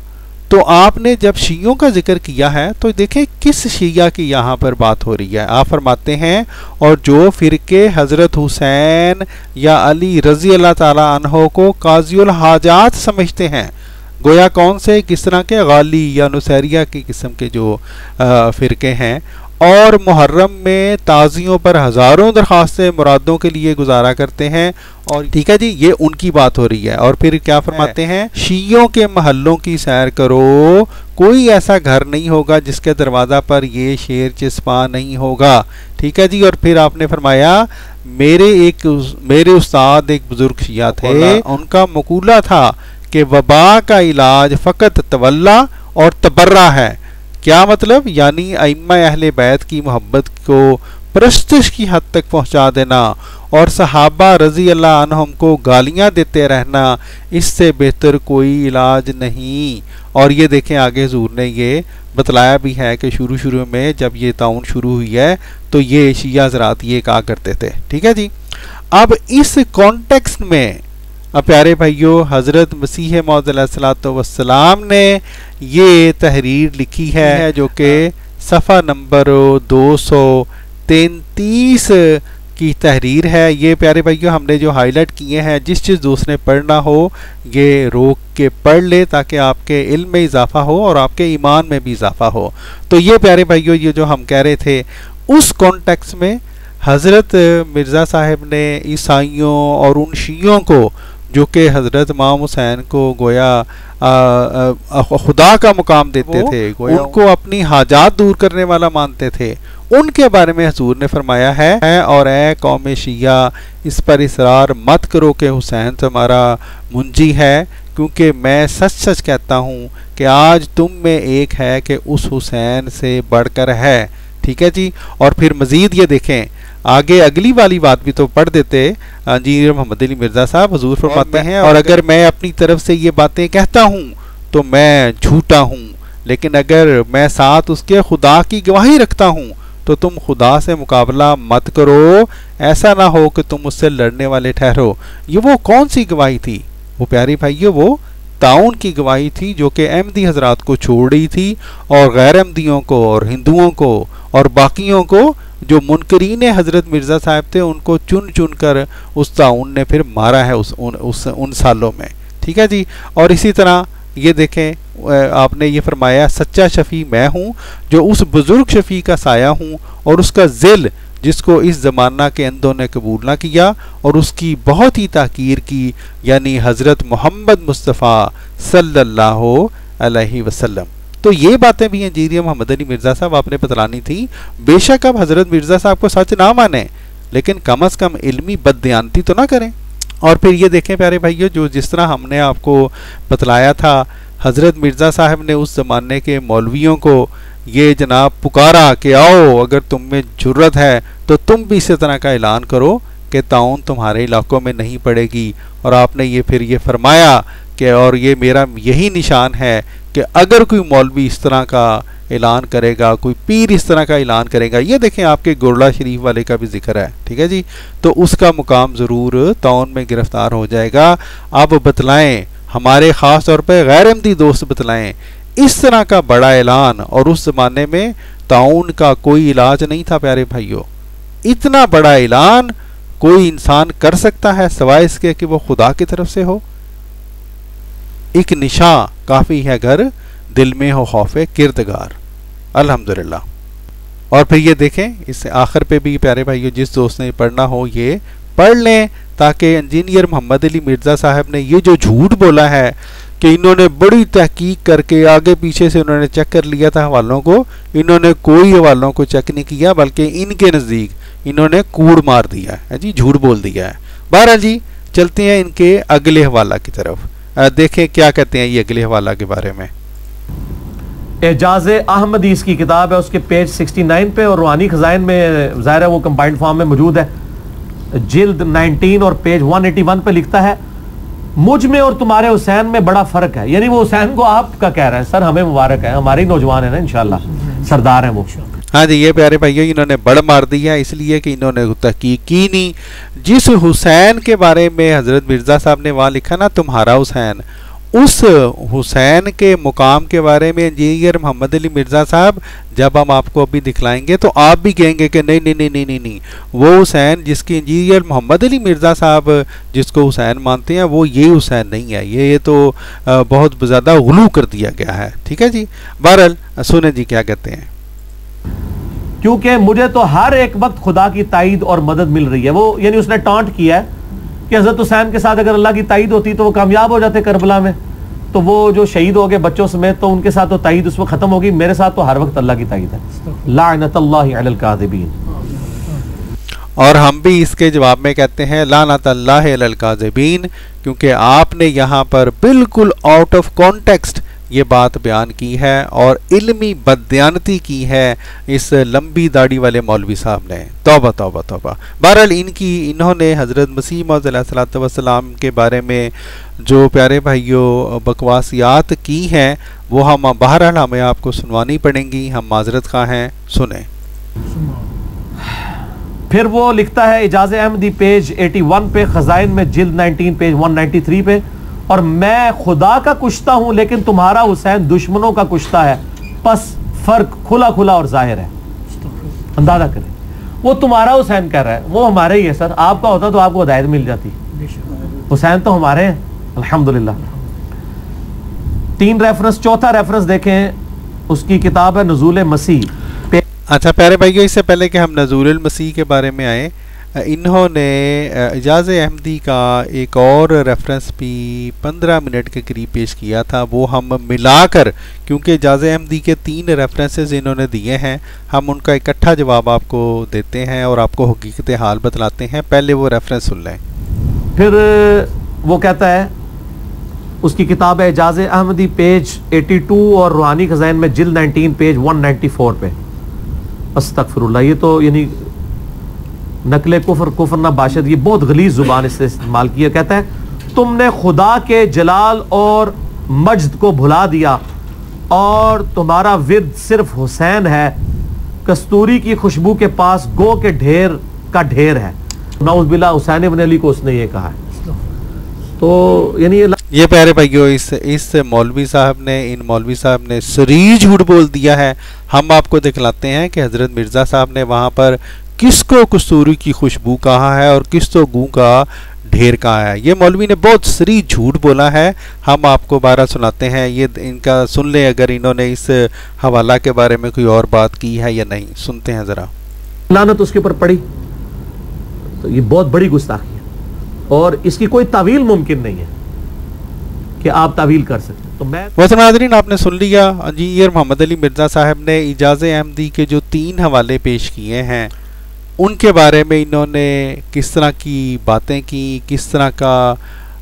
C: तो आपने जब शियों का जिक्र किया है तो देखें किस शिया की यहाँ पर बात हो रही है। आप फरमाते हैं और जो फ़िरके हज़रत हुसैन या अली रज़ी अल्लाह ताला अन्हो को काज़ियुल हाजात समझते हैं, गोया कौन से, किस तरह के, गाली या नुसैरिया की किस्म के जो फ़िरके हैं, और मुहर्रम में ताज़ियों पर हज़ारों दरख्वास्तें मुरादों के लिए गुजारा करते हैं। और ठीक है जी, ये उनकी बात हो रही है। और फिर क्या फरमाते हैं, शियों के महलों की सैर करो, कोई ऐसा घर नहीं होगा जिसके दरवाज़ा पर ये शेर चिस्पा नहीं होगा। ठीक है जी, और फिर आपने फरमाया मेरे उस्ताद एक बुजुर्ग शिया थे, उनका मकूला था कि वबा का इलाज फ़कत तवल्ला और तबर्रा है। क्या मतलब, यानी अइम्मा अहले बैत की मोहब्बत को प्रस्तिश की हद तक पहुंचा देना और सहाबा रज़ी अल्लाह अन्हुम को गालियां देते रहना, इससे बेहतर कोई इलाज नहीं। और ये देखें आगे हुज़ूर ने ये बतलाया भी है कि शुरू में जब ये ताउन शुरू हुई है तो ये शिया हज़रात ये कहा करते थे। ठीक है जी, अब इस कॉन्टेक्स्ट में प्यारे भाइयों हज़रत मसीह मौऊद अलैहिस्सलाम ने ये तहरीर लिखी है जो कि सफ़ा नंबर 233 की तहरीर है। ये प्यारे भाइयों हमने जो हाईलाइट किए हैं, जिस चीज़ दूसरे पढ़ना हो ये रोक के पढ़ ले ताकि आपके इल्म में इजाफा हो और आपके ईमान में भी इजाफा हो। तो ये प्यारे भाइयों ये जो हम कह रहे थे उस कॉन्टेक्स्ट में हज़रत मिर्ज़ा साहब ने ईसाइयों और उन शियों को जो कि हज़रत इमाम हुसैन को गोया खुदा का मुकाम देते थे, गोया उनको अपनी हाजात दूर करने वाला मानते थे, उनके बारे में हुज़ूर ने फरमाया है और ए कौम शिया इस पर इसरार मत करो कि हुसैन तुम्हारा मुंजी है, क्योंकि मैं सच सच कहता हूँ कि आज तुम में एक है कि उस हुसैन से बढ़कर है। ठीक है जी, और फिर मज़ीद ये देखें आगे अगली वाली बात भी तो पढ़ देते इंजीनियर मोहम्मद अली मिर्ज़ा साहब। हुज़ूर फरमाते हैं और अगर मैं अपनी तरफ से ये बातें कहता हूँ तो मैं झूठा हूँ, लेकिन अगर मैं साथ उसके खुदा की गवाही रखता हूँ तो तुम खुदा से मुकाबला मत करो, ऐसा ना हो कि तुम उससे लड़ने वाले ठहरो। ये वो कौन सी गवाही थी? वो प्यारी भाइयों वो ताउन की गवाही थी जो कि अहमदी हजरात को छोड़ रही थी और गैर अहमदियों को और हिंदुओं को और बाकियों को जो मुनकरीन हज़रत मिर्ज़ा साहब थे उनको चुन चुन कर उस ताउन ने फिर मारा है उन सालों में। ठीक है जी, और इसी तरह ये देखें आपने ये फरमाया सच्चा शफ़ी मैं हूँ जो उस बुज़ुर्ग शफ़ी का साया हूँ और उसका ज़िल जिसको इस ज़माना के अंधों ने कबूल ना किया और उसकी बहुत ही ताकीर की, यानी हज़रत मोहम्मद मुस्तफ़ा सल्लल्लाहु अलैहि वसल्लम। तो ये बातें भी इंजीनियर मोहम्मद अली मिर्ज़ा साहब आपने बतलानी थी। बेशक आप हज़रत मिर्ज़ा साहब को सच ना माने, लेकिन कम अज़ कम इल्मी बददियानती तो ना करें। और फिर ये देखें प्यारे भाइयों जो जिस तरह हमने आपको बतलाया था, हज़रत मिर्ज़ा साहब ने उस ज़माने के मौलवियों को ये जनाब पुकारा कि आओ अगर तुम में जुर्रत है तो तुम भी इसी तरह का ऐलान करो कि ताउन तुम्हारे इलाकों में नहीं पड़ेगी। और आपने ये फिर ये फरमाया कि और ये मेरा यही निशान है कि अगर कोई मौलवी इस तरह का ऐलान करेगा, कोई पीर इस तरह का ऐलान करेगा, ये देखें आपके गुरला शरीफ वाले का भी जिक्र है। ठीक है जी, तो उसका मुकाम ज़रूर ताउन में गिरफ्तार हो जाएगा। अब बतलाएं, हमारे ख़ास तौर पर गैर अहमदी दोस्त बतलाएं, इस तरह का बड़ा ऐलान और उस ज़माने में ताउन का कोई इलाज नहीं था प्यारे भाइयों। इतना बड़ा ऐलान कोई इंसान कर सकता है सिवाय इसके कि वो खुदा की तरफ से हो। एक निशा काफ़ी है घर दिल में हो खौफे किरदगार। अल्हम्दुलिल्लाह। और फिर ये देखें इस आखिर पे भी प्यारे भाइयों जिस दोस्त ने पढ़ना हो ये पढ़ लें, ताकि इंजीनियर मोहम्मद अली मिर्ज़ा साहब ने ये जो झूठ बोला है कि इन्होंने बड़ी तहकीक करके आगे पीछे से उन्होंने चेक कर लिया था हवालों को, इन्होंने कोई हवालों को चेक नहीं किया, बल्कि इनके नज़दीक इन्होंने कूड़ मार दिया है जी, झूठ बोल दिया है। बहरहाल जी चलते हैं इनके अगले हवाला की तरफ, देखें क्या कहते हैं ये अगले हवाला के बारे में।
E: एजाज अहमदी इसकी किताब है, उसके पेज 69 पे, और रूहानी खजाइन में ज़ाहिर है वो कंबाइंड फॉर्म में मौजूद है, जिल्द 19 और पेज 181 पे लिखता है, मुझ में और तुम्हारे हुसैन में बड़ा फर्क है। यानी वो हुसैन को आपका कह रहे हैं, सर हमें मुबारक है, हमारे नौजवान है ना इंशाल्लाह, सरदार हैं वो।
C: हाँ जी, ये प्यारे भाइयों इन्होंने बड़ मार दिया इसलिए कि इन्होंने तहकीक की नहीं। जिस हुसैन के बारे में हज़रत मिर्ज़ा साहब ने वहाँ लिखा ना तुम्हारा हुसैन, उस हुसैन के मुकाम के बारे में इंजीनियर मोहम्मद अली मिर्ज़ा साहब जब हम आपको अभी दिखलाएंगे तो आप भी कहेंगे कि नहीं नहीं नहीं नहीं नहीं नहीं, वो हुसैन जिसकी इंजीनियर मोहम्मद अली मिर्ज़ा साहब जिसको हुसैन मानते हैं वो ये हुसैन नहीं है, ये तो बहुत ज़्यादा गुलू कर दिया गया है। ठीक है जी, बहरहाल सुने जी क्या कहते हैं।
E: क्योंकि मुझे तो हर एक वक्त खुदा की ताईद और मदद मिल रही है। वो यानी उसने टॉन्ट किया है कि हज़रत हुसैन के साथ अगर अल्लाह की ताईद होती तो वो कामयाब हो जाते करबला में, तो वो जो शहीद हो गए बच्चों समेत, तो उनके साथ तो ताईद उस वक्त खत्म होगी, मेरे साथ तो हर वक्त अल्लाह की ताईद है। लानतुल्लाहि अलल काज़िबीन।
C: और हम भी इसके जवाब में कहते हैं लानतुल्लाहि अलल काज़िबीन, क्योंकि आपने यहाँ पर बिल्कुल आउट ऑफ कॉन्टेक्स्ट ये बात बयान की है और इल्मी बदयानती की है इस लंबी दाढ़ी वाले मौलवी साहब ने। तौबा तौबा तौबा। बहरहाल इन्होंने हज़रत मसीह मौऊद अलैहिस्सलातु वस्सलाम के बारे में जो प्यारे भाइयों बकवासियात की हैं वो हम बहरहाल हमें आपको सुनवानी पड़ेंगी, हम माजरत खा हैं, सुने।
E: फिर वो लिखता है एजाज अहमदी पेज 81 पे, खजाइन में जिल्द 19 पेज 193 पे, और मैं खुदा का कुश्ता हूं लेकिन तुम्हारा हुसैन दुश्मनों का कुश्ता है, बस फर्क खुला खुला और जाहिर है। अंदाजा करें, वो तुम्हारा हुसैन कह रहा है, वो हमारे ही है सर, आपका होता तो आपको हिदायत मिल जाती, हुसैन तो हमारे हैं अल्हम्दुलिल्लाह। 3 रेफरेंस, चौथा रेफरेंस देखें, उसकी किताब है नुज़ूल मसीह।
C: अच्छा प्यारे भाइयों, इससे पहले कि हम नज़ूल मसीह के बारे में आए, इन्होंने एजाज अहमदी का एक और रेफरेंस भी 15 मिनट के करीब पेश किया था, वो हम मिलाकर, क्योंकि एजाज अहमदी के 3 रेफरेंसेस इन्होंने दिए हैं, हम उनका इकट्ठा जवाब आपको देते हैं और आपको हकीकत हाल बतलाते हैं। पहले वो रेफरेंस सुन लें।
E: फिर वो कहता है, उसकी किताब है एजाज अहमदी पेज 82 और रूहानी खजाइन में जिल्द 19 पेज 194 पे। अस्तगफिरुल्लाह, ये तो यानी नकले कुफर ना बाशद, ये बहुत गलीज जुबान इससे इस्तेमाल किया। कहता है तुमने खुदा के जलाल और मज्द को भुला दिया और तुम्हारा विर्द सिर्फ हुसैन है, कस्तूरी की खुशबू के पास गो के ढेर का ढेर है। नऊज़ बिल्लाह, हुसैन इब्न अली को उसने ये कहा है। तो यानी
C: ये प्यारे भाइयों इस मौलवी साहब ने, इन मौलवी साहब ने सरी झूठ बोल दिया है। हम आपको दिखलाते हैं कि हज़रत मिर्ज़ा साहब ने वहाँ पर किसको कस्तूरी की खुशबू कहा है और किसको गू का ढेर कहा है। ये मौलवी ने बहुत सरी झूठ बोला है। हम आपको 12 सुनाते हैं, ये इनका सुन लें अगर इन्होंने इस हवाला के बारे में कोई और बात की है या नहीं। सुनते हैं ज़रा।
E: लानत उसके ऊपर पड़ी, तो ये बहुत बड़ी गुस्ताखी है और इसकी कोई तावील मुमकिन नहीं है कि आप तावील कर सकें। तो मैं
C: वैसे नाज़रीन, आपने सुन लिया इंजीनियर मोहम्मद अली मिर्ज़ा साहब ने एजाज अहमदी के जो 3 हवाले पेश किए हैं उनके बारे में इन्होंने किस तरह की बातें की, किस तरह का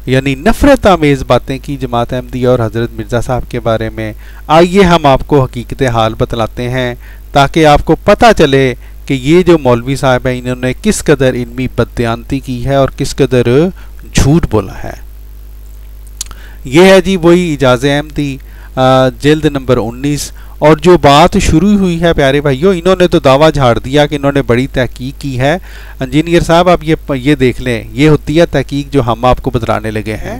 C: यानी नफ़रत आमेज़ बातें की जमात अहमदी और हज़रत मिर्ज़ा साहब के बारे में। आइए हम आपको हकीकत हाल बतलाते हैं ताकि आपको पता चले कि ये जो मौलवी साहब हैं इन्होंने किस कदर इल्मी बदयानती की है और किस कदर झूठ बोला है। ये है जी वही एजाज अहमदी जिल्द नंबर 19, और जो बात शुरू हुई है प्यारे भाइयों, इन्होंने तो दावा झाड़ दिया कि इन्होंने बड़ी तहकीक की है। इंजीनियर साहब आप ये देख लें, ये होती है तहकीक जो हम आपको बतलाने लगे हैं।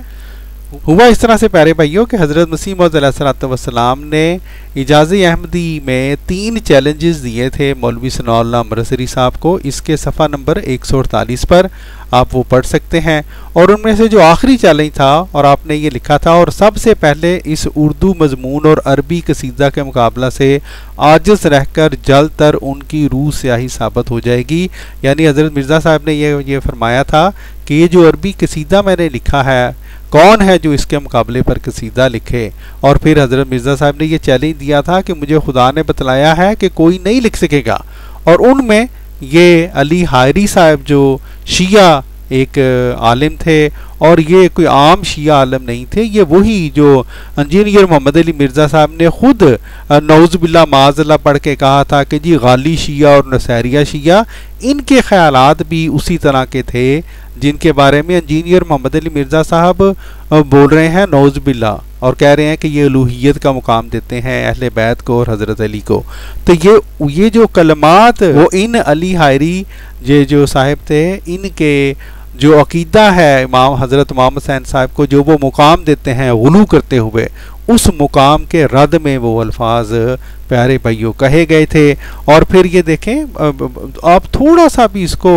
C: हुआ इस तरह से प्यारे भाइयों कि हज़रत मसीह मौऊद अलैहिस्सलाम ने इजाज़ अहमदी में 3 चैलेंजेस दिए थे मौलवी सनाउल्लाह अमृतसरी साहब को। इसके सफ़ा नंबर 148 पर आप वो पढ़ सकते हैं। और उनमें से जो आखिरी चैलेंज था और आपने ये लिखा था, और सबसे पहले इस उर्दू मजमून और अरबी कसीदा के मुकाबला से आजिज़ रहकर जल्द तर उनकी रूह स्याही साबित हो जाएगी। यानी हज़रत मिर्ज़ा साहब ने ये फरमाया था कि ये जो अरबी कसीदा मैंने लिखा है, कौन है जो इसके मुकाबले पर कसीदा लिखे। और फिर हज़रत मिर्ज़ा साहब ने ये चैलेंज दिया था कि मुझे खुदा ने बतलाया है कि कोई नहीं लिख सकेगा। और उनमें ये अली हायरी साहब जो शिया एक आलिम थे, और ये कोई आम शिया आलिम नहीं थे, ये वही जो इंजीनियर मोहम्मद अली मिर्ज़ा साहब ने खुद नौज़ बिल्लाह माज़अल्लाह पढ़ के कहा था कि जी गाली शिया और नसैरिया शिया, इनके ख्यालात भी उसी तरह के थे जिनके बारे में इंजीनियर मोहम्मद अली मिर्ज़ा साहब बोल रहे हैं नौज़ बिल्लाह, और कह रहे हैं कि ये उलूहियत का मुकाम देते हैं अहले बैत को और हज़रत अली को। तो ये जो कलमात वो इन अली हायरी ये जो साहिब थे, इनके जो अकीदा है इमाम हज़रत इमाम हुसैन साहब को जो वो मुकाम देते हैं गुलू करते हुए, उस मुकाम के रद में वो अल्फाज प्यारे भाइयों कहे गए थे। और फिर ये देखें, आप थोड़ा सा भी इसको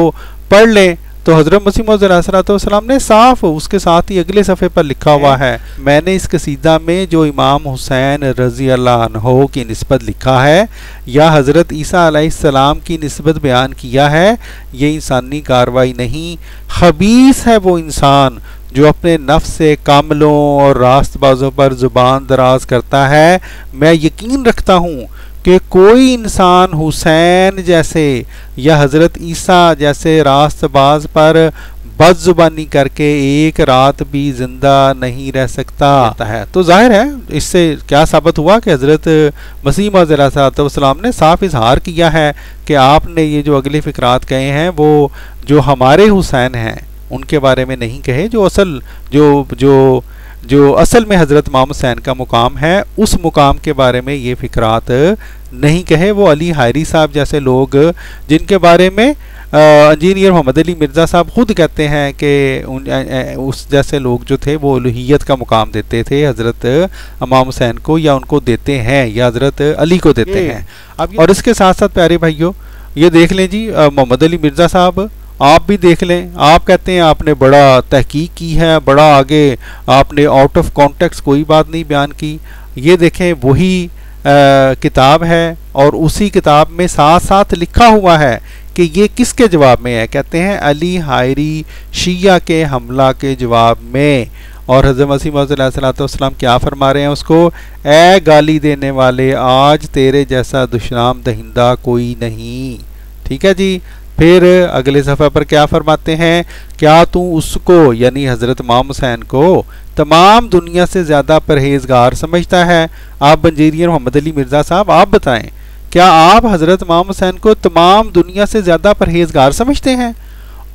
C: पढ़ लें तो हज़रत मसीह मौऊद अलैहिस्सलाम ने साफ उसके साथ ही अगले सफ़े पर लिखा हुआ है, मैंने इस कसीदा में जो इमाम हुसैन रज़ी अल्लाह अन्हो की निस्बत लिखा है या हज़रत ईसा अलैहिस्सलाम की निस्बत बयान किया है, ये इंसानी कार्रवाई नहीं, खबीस है वो इंसान जो अपने नफ्स से कामलों और रास्तबाजों पर ज़ुबान दराज करता है। मैं यकीन रखता हूँ कि कोई इंसान हुसैन जैसे या हज़रत ईसा जैसे रास्तबाज पर बदजुबानी करके एक रात भी जिंदा नहीं रह सकता है। तो जाहिर है इससे क्या साबित हुआ कि हज़रत मसीह मौऊद अलैहिस्सलाम ने साफ इजहार किया है कि आपने ये जो अगले फ़िक्रात कहे हैं वो जो हमारे हुसैन हैं उनके बारे में नहीं कहे, जो असल में हज़रत इमाम हुसैन का मुकाम है उस मुकाम के बारे में ये फ़िक्रात नहीं कहे। वो अली हायरी साहब जैसे लोग जिनके बारे में इंजीनियर मोहम्मद अली मिर्ज़ा साहब खुद कहते हैं कि उस जैसे लोग जो थे वो उलूहियत का मुकाम देते थे हज़रत इमाम हुसैन को, या उनको देते हैं या हज़रत अली को देते हैं। अब और इसके साथ साथ प्यारे भाइयों ये देख लें जी, मोहम्मद अली मिर्ज़ा साहब आप भी देख लें, आप कहते हैं आपने बड़ा तहकीक की है, बड़ा आगे आपने आउट ऑफ कॉन्टेक्स्ट कोई बात नहीं बयान की। ये देखें वही किताब है और उसी किताब में साथ साथ लिखा हुआ है कि ये किसके जवाब में है, कहते हैं अली हायरी शिया के हमला के जवाब में। और हज़रत मसीह मौऊद अलैहिस्सलाम क्या फरमा रहे हैं उसको, ए गाली देने वाले आज तेरे जैसा दुश्मन दहिंदा कोई नहीं। ठीक है जी। फिर अगले सफ़ा पर क्या फरमाते हैं, क्या तू उसको यानी हज़रत इमाम हुसैन को तमाम दुनिया से ज़्यादा परहेजगार समझता है। आप इंजीनियर मोहम्मद अली मिर्ज़ा साहब आप बताएं, क्या आप हज़रत इमाम हुसैन को तमाम दुनिया से ज़्यादा परहेजगार समझते हैं?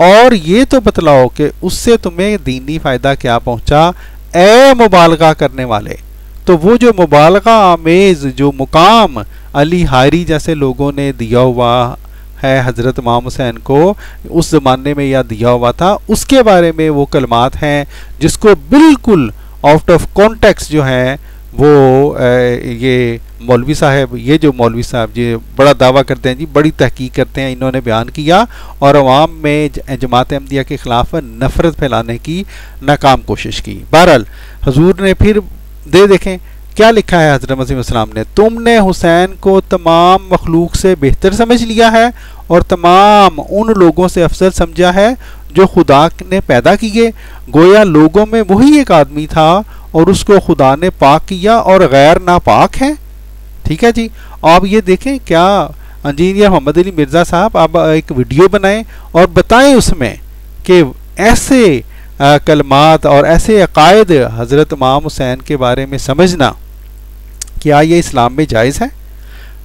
C: और ये तो बतलाओ कि उससे तुम्हें दीनी फ़ायदा क्या पहुँचा, ए मुबालगा करने वाले। तो वो जो मुबालगा आमेज़ जो मुकाम अली हायरी जैसे लोगों ने दिया हुआ है हज़रत इमाम हुसैन को उस ज़माने में या दिया हुआ था, उसके बारे में वो कलमात हैं जिसको बिल्कुल आउट ऑफ कॉन्टेक्स्ट जो है वो ये मौलवी साहब ये बड़ा दावा करते हैं जी, बड़ी तहकीक करते हैं, इन्होंने बयान किया और अवाम में जमात अहमदिया के ख़िलाफ़ नफ़रत फैलाने की नाकाम कोशिश की। बहरहाल हुजूर ने फिर देखें क्या लिखा है हज़रत मसीह इस्लाम ने, तुमने हुसैन को तमाम मखलूक से बेहतर समझ लिया है और तमाम उन लोगों से अफजल समझा है जो खुदा ने पैदा किए। गोया लोगों में वही एक आदमी था और उसको खुदा ने पाक किया और गैर नापाक है। ठीक है जी। आप ये देखें क्या इंजीनियर मोहम्मद अली मिर्ज़ा साहब आप एक वीडियो बनाएं और बताएं उसमें कि ऐसे कलमात और ऐसे अकायद हज़रत इमाम हुसैन के बारे में समझना क्या ये इस्लाम में जायज़ है?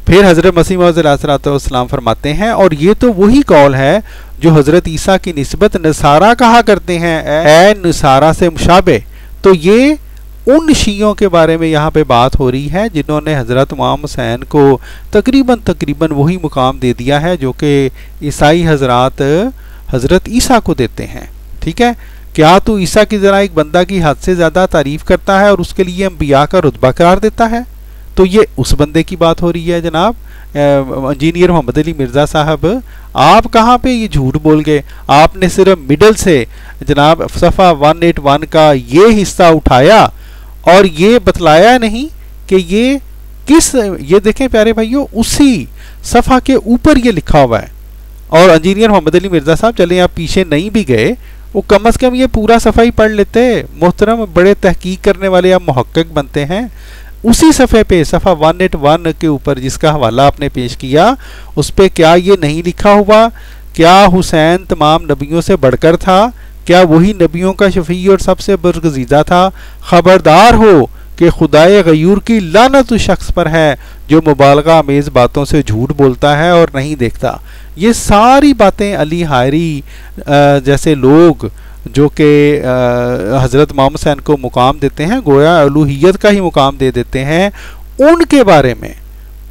C: फिर हज़रत मसीह मौऊद अलैहिस्सलाम फरमाते हैं, और ये तो वही कौल है जो हज़रत ईसा की निस्बत नसारा कहा करते हैं, ए नसारा से मुशाबे। तो ये उन शियों के बारे में यहाँ पे बात हो रही है जिन्होंने हज़रत इमाम हुसैन को तकरीबन वही मुकाम दे दिया है जो कि ईसाई हज़रात हज़रत ईसा को देते हैं। ठीक है। क्या तू ईसा की तरह एक बंदा की हद से ज़्यादा तारीफ करता है और उसके लिए अंबिया का रुतबा करार देता है? तो ये उस बंदे की बात हो रही है जनाब। इंजीनियर मोहम्मद अली मिर्ज़ा साहब, आप कहाँ पे ये झूठ बोल गए? आपने सिर्फ मिडल से जनाब सफ़ा 181 का ये हिस्सा उठाया और ये बतलाया नहीं कि ये किस, ये देखें प्यारे भाइयों, उसी सफ़ा के ऊपर ये लिखा हुआ है। और इंजीनियर मोहम्मद अली मिर्ज़ा साहब, चलें आप पीछे नहीं भी गए, वो कम अज़ कम ये पूरा सफ़ा ही पढ़ लेते। मोहतरम, बड़े तहकीक करने वाले आप मुहक्किक बनते हैं। उसी सफ़े पे सफ़ा 181 के ऊपर जिसका हवाला आपने पेश किया, उस पर क्या ये नहीं लिखा हुआ? क्या हुसैन तमाम नबियों से बढ़कर था? क्या वही नबियों का शफी और सबसे बरगज़ीदा था? ख़बरदार हो कि खुदाए गयूर की लानत उस शख्स पर है जो मुबालगा आमेज़ बातों से झूठ बोलता है और नहीं देखता। ये सारी बातें अली हायरी जैसे लोग जो कि हज़रत इमाम हुसैन को मुकाम देते हैं, गोया अलूहियत का ही मुकाम दे देते हैं, उनके बारे में,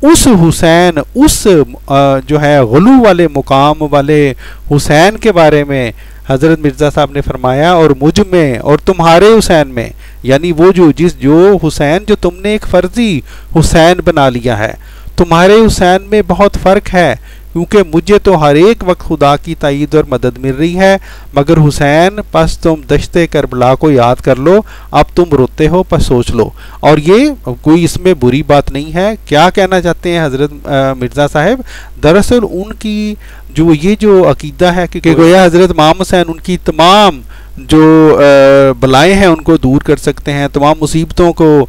C: उस हुसैन, उस जो है गुलू वाले मुकाम वाले हुसैन के बारे में हज़रत मिर्ज़ा साहब ने फरमाया, और मुझ में और तुम्हारे हुसैन में, यानी वो जो हुसैन जो तुमने एक फ़र्जी हुसैन बना लिया है, तुम्हारे हुसैन में बहुत फ़र्क है, क्योंकि मुझे तो हर एक वक्त खुदा की तायीद और मदद मिल रही है, मगर हुसैन बस तुम दश्ते करबला को याद कर लो, अब तुम रोते हो पर सोच लो। और ये कोई इसमें बुरी बात नहीं है। क्या कहना चाहते हैं हज़रत मिर्ज़ा साहब? दरअसल उनकी जो अकीदा है कि गोया हज़रत इमाम हुसैन उनकी तमाम जो बलाएं हैं उनको दूर कर सकते हैं, तमाम मुसीबतों को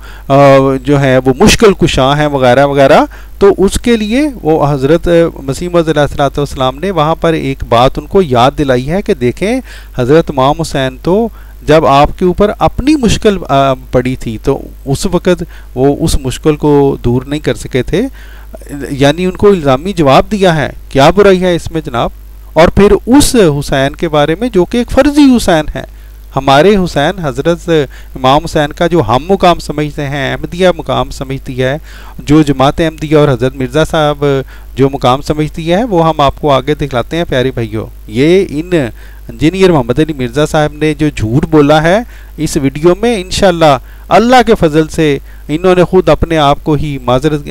C: जो है वो मुश्किल कुशा हैं वगैरह वगैरह, तो उसके लिए वो हज़रत मसीह मौऊद अलैहिस्सलाम ने वहाँ पर एक बात उनको याद दिलाई है कि देखें, हज़रत इमाम हुसैन तो जब आपके ऊपर अपनी मुश्किल पड़ी थी तो उस वक़्त वो उस मुश्किल को दूर नहीं कर सके थे, यानी उनको इल्ज़ामी जवाब दिया है। क्या बुराई है इसमें जनाब? और फिर उस हुसैन के बारे में जो कि एक फ़र्जी हुसैन है, हमारे हुसैन हज़रत इमाम हुसैन का जो हम मुकाम समझते हैं, अहमदिया मुकाम समझती है, जो जमात अहमदिया और हज़रत मिर्ज़ा साहब जो मुकाम समझती है, वो हम आपको आगे दिखलाते हैं प्यारे भाइयों। ये इन इंजीनियर मोहम्मद अली मिर्ज़ा साहब ने जो झूठ बोला है इस वीडियो में, इंशाअल्लाह अल्लाह के फजल से इन्होंने खुद अपने आप को ही माजरत,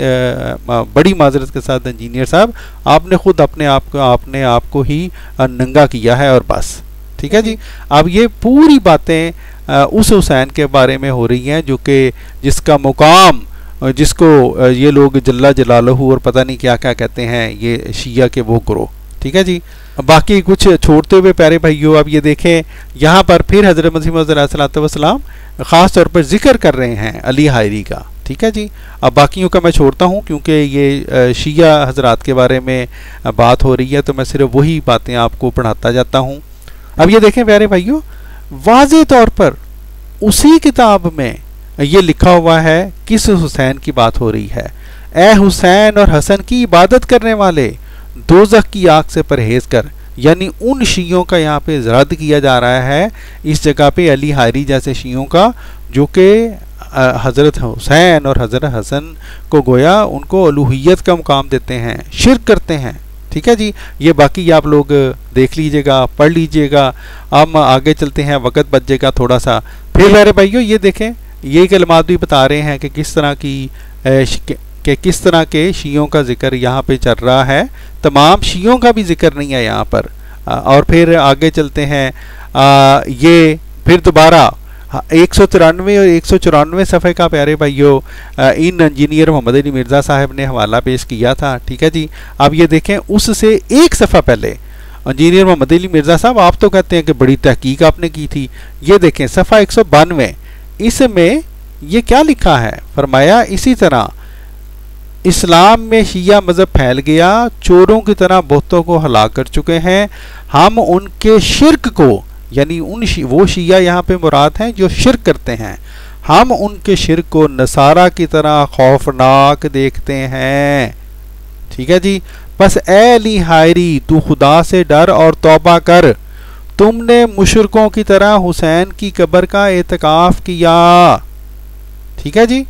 C: बड़ी माजरत के साथ इंजीनियर साहब, आपने खुद अपने आप को ही नंगा किया है और बस। ठीक है जी। अब ये पूरी बातें उस हुसैन के बारे में हो रही हैं जो कि जिसका मुकाम, जिसको ये लोग जल्ला जलालहू और पता नहीं क्या क्या कहते हैं, ये शिया के वो ग्रोह। ठीक है जी। बाकी कुछ छोड़ते हुए प्यारे भाइयों, अब ये देखें यहाँ पर फिर हज़रत मसीह मौऊद अलैहिस्सलाम ख़ास तौर पर जिक्र कर रहे हैं अली हायरी का। ठीक है जी। अब बाकियों का मैं छोड़ता हूँ क्योंकि ये शिया हजरात के बारे में बात हो रही है, तो मैं सिर्फ वही बातें आपको पढ़ाता जाता हूँ। अब ये देखें प्यारे भाइयों, वाज़े तौर पर उसी किताब में ये लिखा हुआ है किस हुसैन की बात हो रही है। ए हुसैन और हसन की इबादत करने वाले, दोज़ख की आग से परहेज कर, यानी उन शियों का यहाँ पे रद्द किया जा रहा है इस जगह पे अली हायरी जैसे शियों का, जो कि हज़रत हुसैन और हज़रत हसन को गोया उनको अलूहियत का मुकाम देते हैं, शिर्क करते हैं। ठीक है जी। ये बाकी आप लोग देख लीजिएगा, पढ़ लीजिएगा। अब आगे चलते हैं, वक्त बच जाएगा थोड़ा सा। फिर मेरे भाइयों ये देखें, ये कलमात भी बता रहे हैं कि किस तरह के शियों का जिक्र यहाँ पे चल रहा है, तमाम शियों का भी जिक्र नहीं है यहाँ पर। और फिर आगे चलते हैं, ये फिर दोबारा 193 और 194 सफ़े का प्यारे भाइयों इन इंजीनियर मोहम्मद अली मिर्ज़ा साहब ने हवाला पेश किया था। ठीक है जी। अब ये देखें, उससे एक सफ़ा पहले इंजीनियर मोहम्मद अली मिर्ज़ा साहब, आप तो कहते हैं कि बड़ी तहकीक आपने की थी, ये देखें सफ़ा 192, इसमें ये क्या लिखा है? फरमाया, इसी तरह इस्लाम में शिया मज़हब फैल गया, चोरों की तरह बहुतों को हलाक कर चुके हैं। हम उनके शिर्क को, यानी वो शिया यहाँ पे मुराद हैं जो शिर्क करते हैं, हम उनके शिर्क को नसारा की तरह खौफनाक देखते हैं। ठीक है जी। बस ए अली हायरी, तू खुदा से डर और तौबा कर, तुमने मुशरिकों की तरह हुसैन की कब्र का एतकाफ किया। ठीक है जी।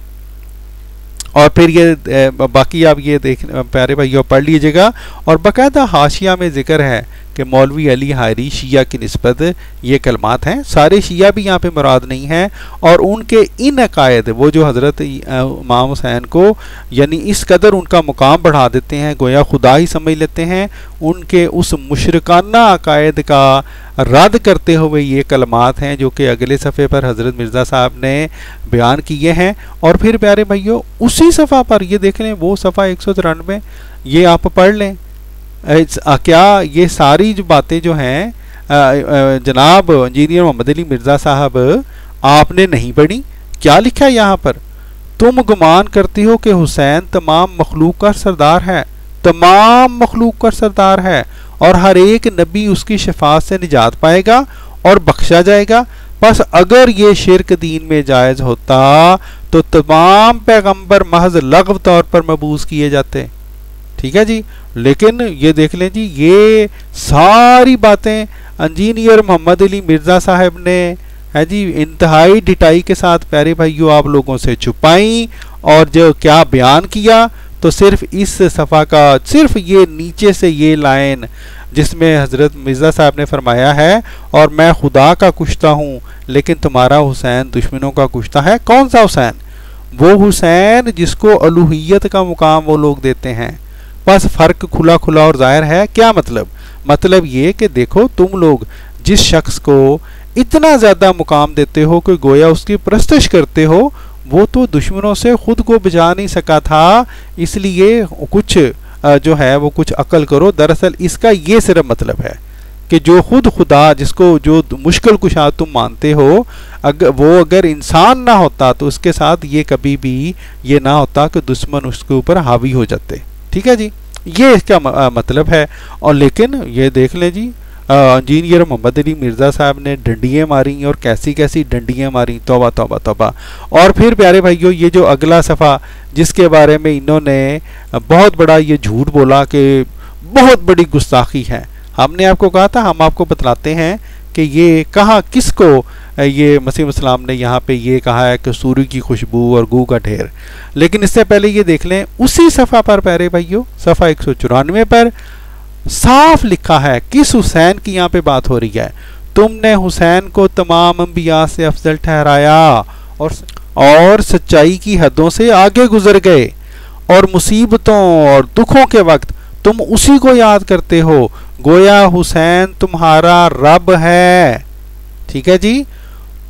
C: और फिर ये बाकी आप ये देख प्यारे भाइयों पढ़ लीजिएगा। और बाकायदा हाशिया में जिक्र है कि मौलवी अली हारी शिया की निस्बत ये कलमात हैं। सारे शिया भी यहाँ पे मुराद नहीं हैं, और उनके इन अकायद वो जो हज़रत इमाम हुसैन को यानी इस कदर उनका मुकाम बढ़ा देते हैं, गोया खुदा ही समझ लेते हैं, उनके उस मुशरकाना अकायद का रद्द करते हुए ये कलमात हैं जो कि अगले सफ़े पर हज़रत मिर्ज़ा साहब ने बयान किए हैं। और फिर प्यारे भाइयों उसी सफ़ा पर ये देख लें, वो सफ़ा 193 ये आप पढ़ लें। क्या ये सारी जो बातें जो हैं जनाब इंजीनियर मोहम्मद अली मिर्ज़ा साहब आपने नहीं पढ़ी? क्या लिखा है यहाँ पर? तुम गुमान करती हो कि हुसैन तमाम मखलूक का सरदार है, तमाम मखलूक का सरदार है, और हर एक नबी उसकी शफाअत से निजात पाएगा और बख्शा जाएगा। बस अगर ये शिर्क दीन में जायज़ होता तो तमाम पैगंबर महज लग़व तौर पर मबूस किए जाते। ठीक है जी, लेकिन ये देख लें जी, ये सारी बातें इंजीनियर मोहम्मद अली मिर्ज़ा साहब ने है जी इंतहाई डिटाई के साथ प्यारे भाइयों आप लोगों से छुपाई, और जो क्या बयान किया तो सिर्फ इस सफ़ा का सिर्फ ये नीचे से ये लाइन जिसमें हज़रत मिर्ज़ा साहब ने फरमाया है, और मैं खुदा का कुश्ता हूँ लेकिन तुम्हारा हुसैन दुश्मनों का कुश्ता है। कौन सा हुसैन? वो हुसैन जिसको अलूहियत का मुकाम वो लोग देते हैं। बस फ़र्क खुला खुला और ज़ाहिर है। क्या मतलब? मतलब ये कि देखो तुम लोग जिस शख्स को इतना ज़्यादा मुकाम देते हो कि गोया उसकी परस्तिश करते हो, वो तो दुश्मनों से ख़ुद को बचा नहीं सका था, इसलिए कुछ जो है वो कुछ अकल करो। दरअसल इसका ये सिर्फ मतलब है कि जो खुद खुदा जिसको जो मुश्किल कुशा तुम मानते हो, अगर इंसान ना होता तो उसके साथ ये कभी भी ये ना होता कि दुश्मन उसके ऊपर हावी हो जाते। ठीक है जी, ये इसका मतलब है। और लेकिन ये देख लें जी, इंजीनियर मोहम्मद अली मिर्ज़ा साहब ने डंडियाँ मारी, और कैसी कैसी डंडियाँ मारी, तौबा तौबा तौबा। और फिर प्यारे भाइयों ये जो अगला सफ़ा जिसके बारे में इन्होंने बहुत बड़ा ये झूठ बोला कि बहुत बड़ी गुस्ताखी है, हमने आपको कहा था, हम आपको बतलाते हैं कि ये कहाँ किसको ये मसीह इस्लाम ने यहाँ पे ये कहा है कि सूर्य की खुशबू और गू का ढेर। लेकिन इससे पहले ये देख लें उसी सफ़ा पर प्यारे भाइयों, सफ़ा 194 पर साफ लिखा है किस हुसैन की यहाँ पे बात हो रही है। तुमने हुसैन को तमाम अंबिया से अफजल ठहराया और सच्चाई की हदों से आगे गुजर गए, और मुसीबतों और दुखों के वक्त तुम उसी को याद करते हो, गोया हुसैन तुम्हारा रब है। ठीक है जी,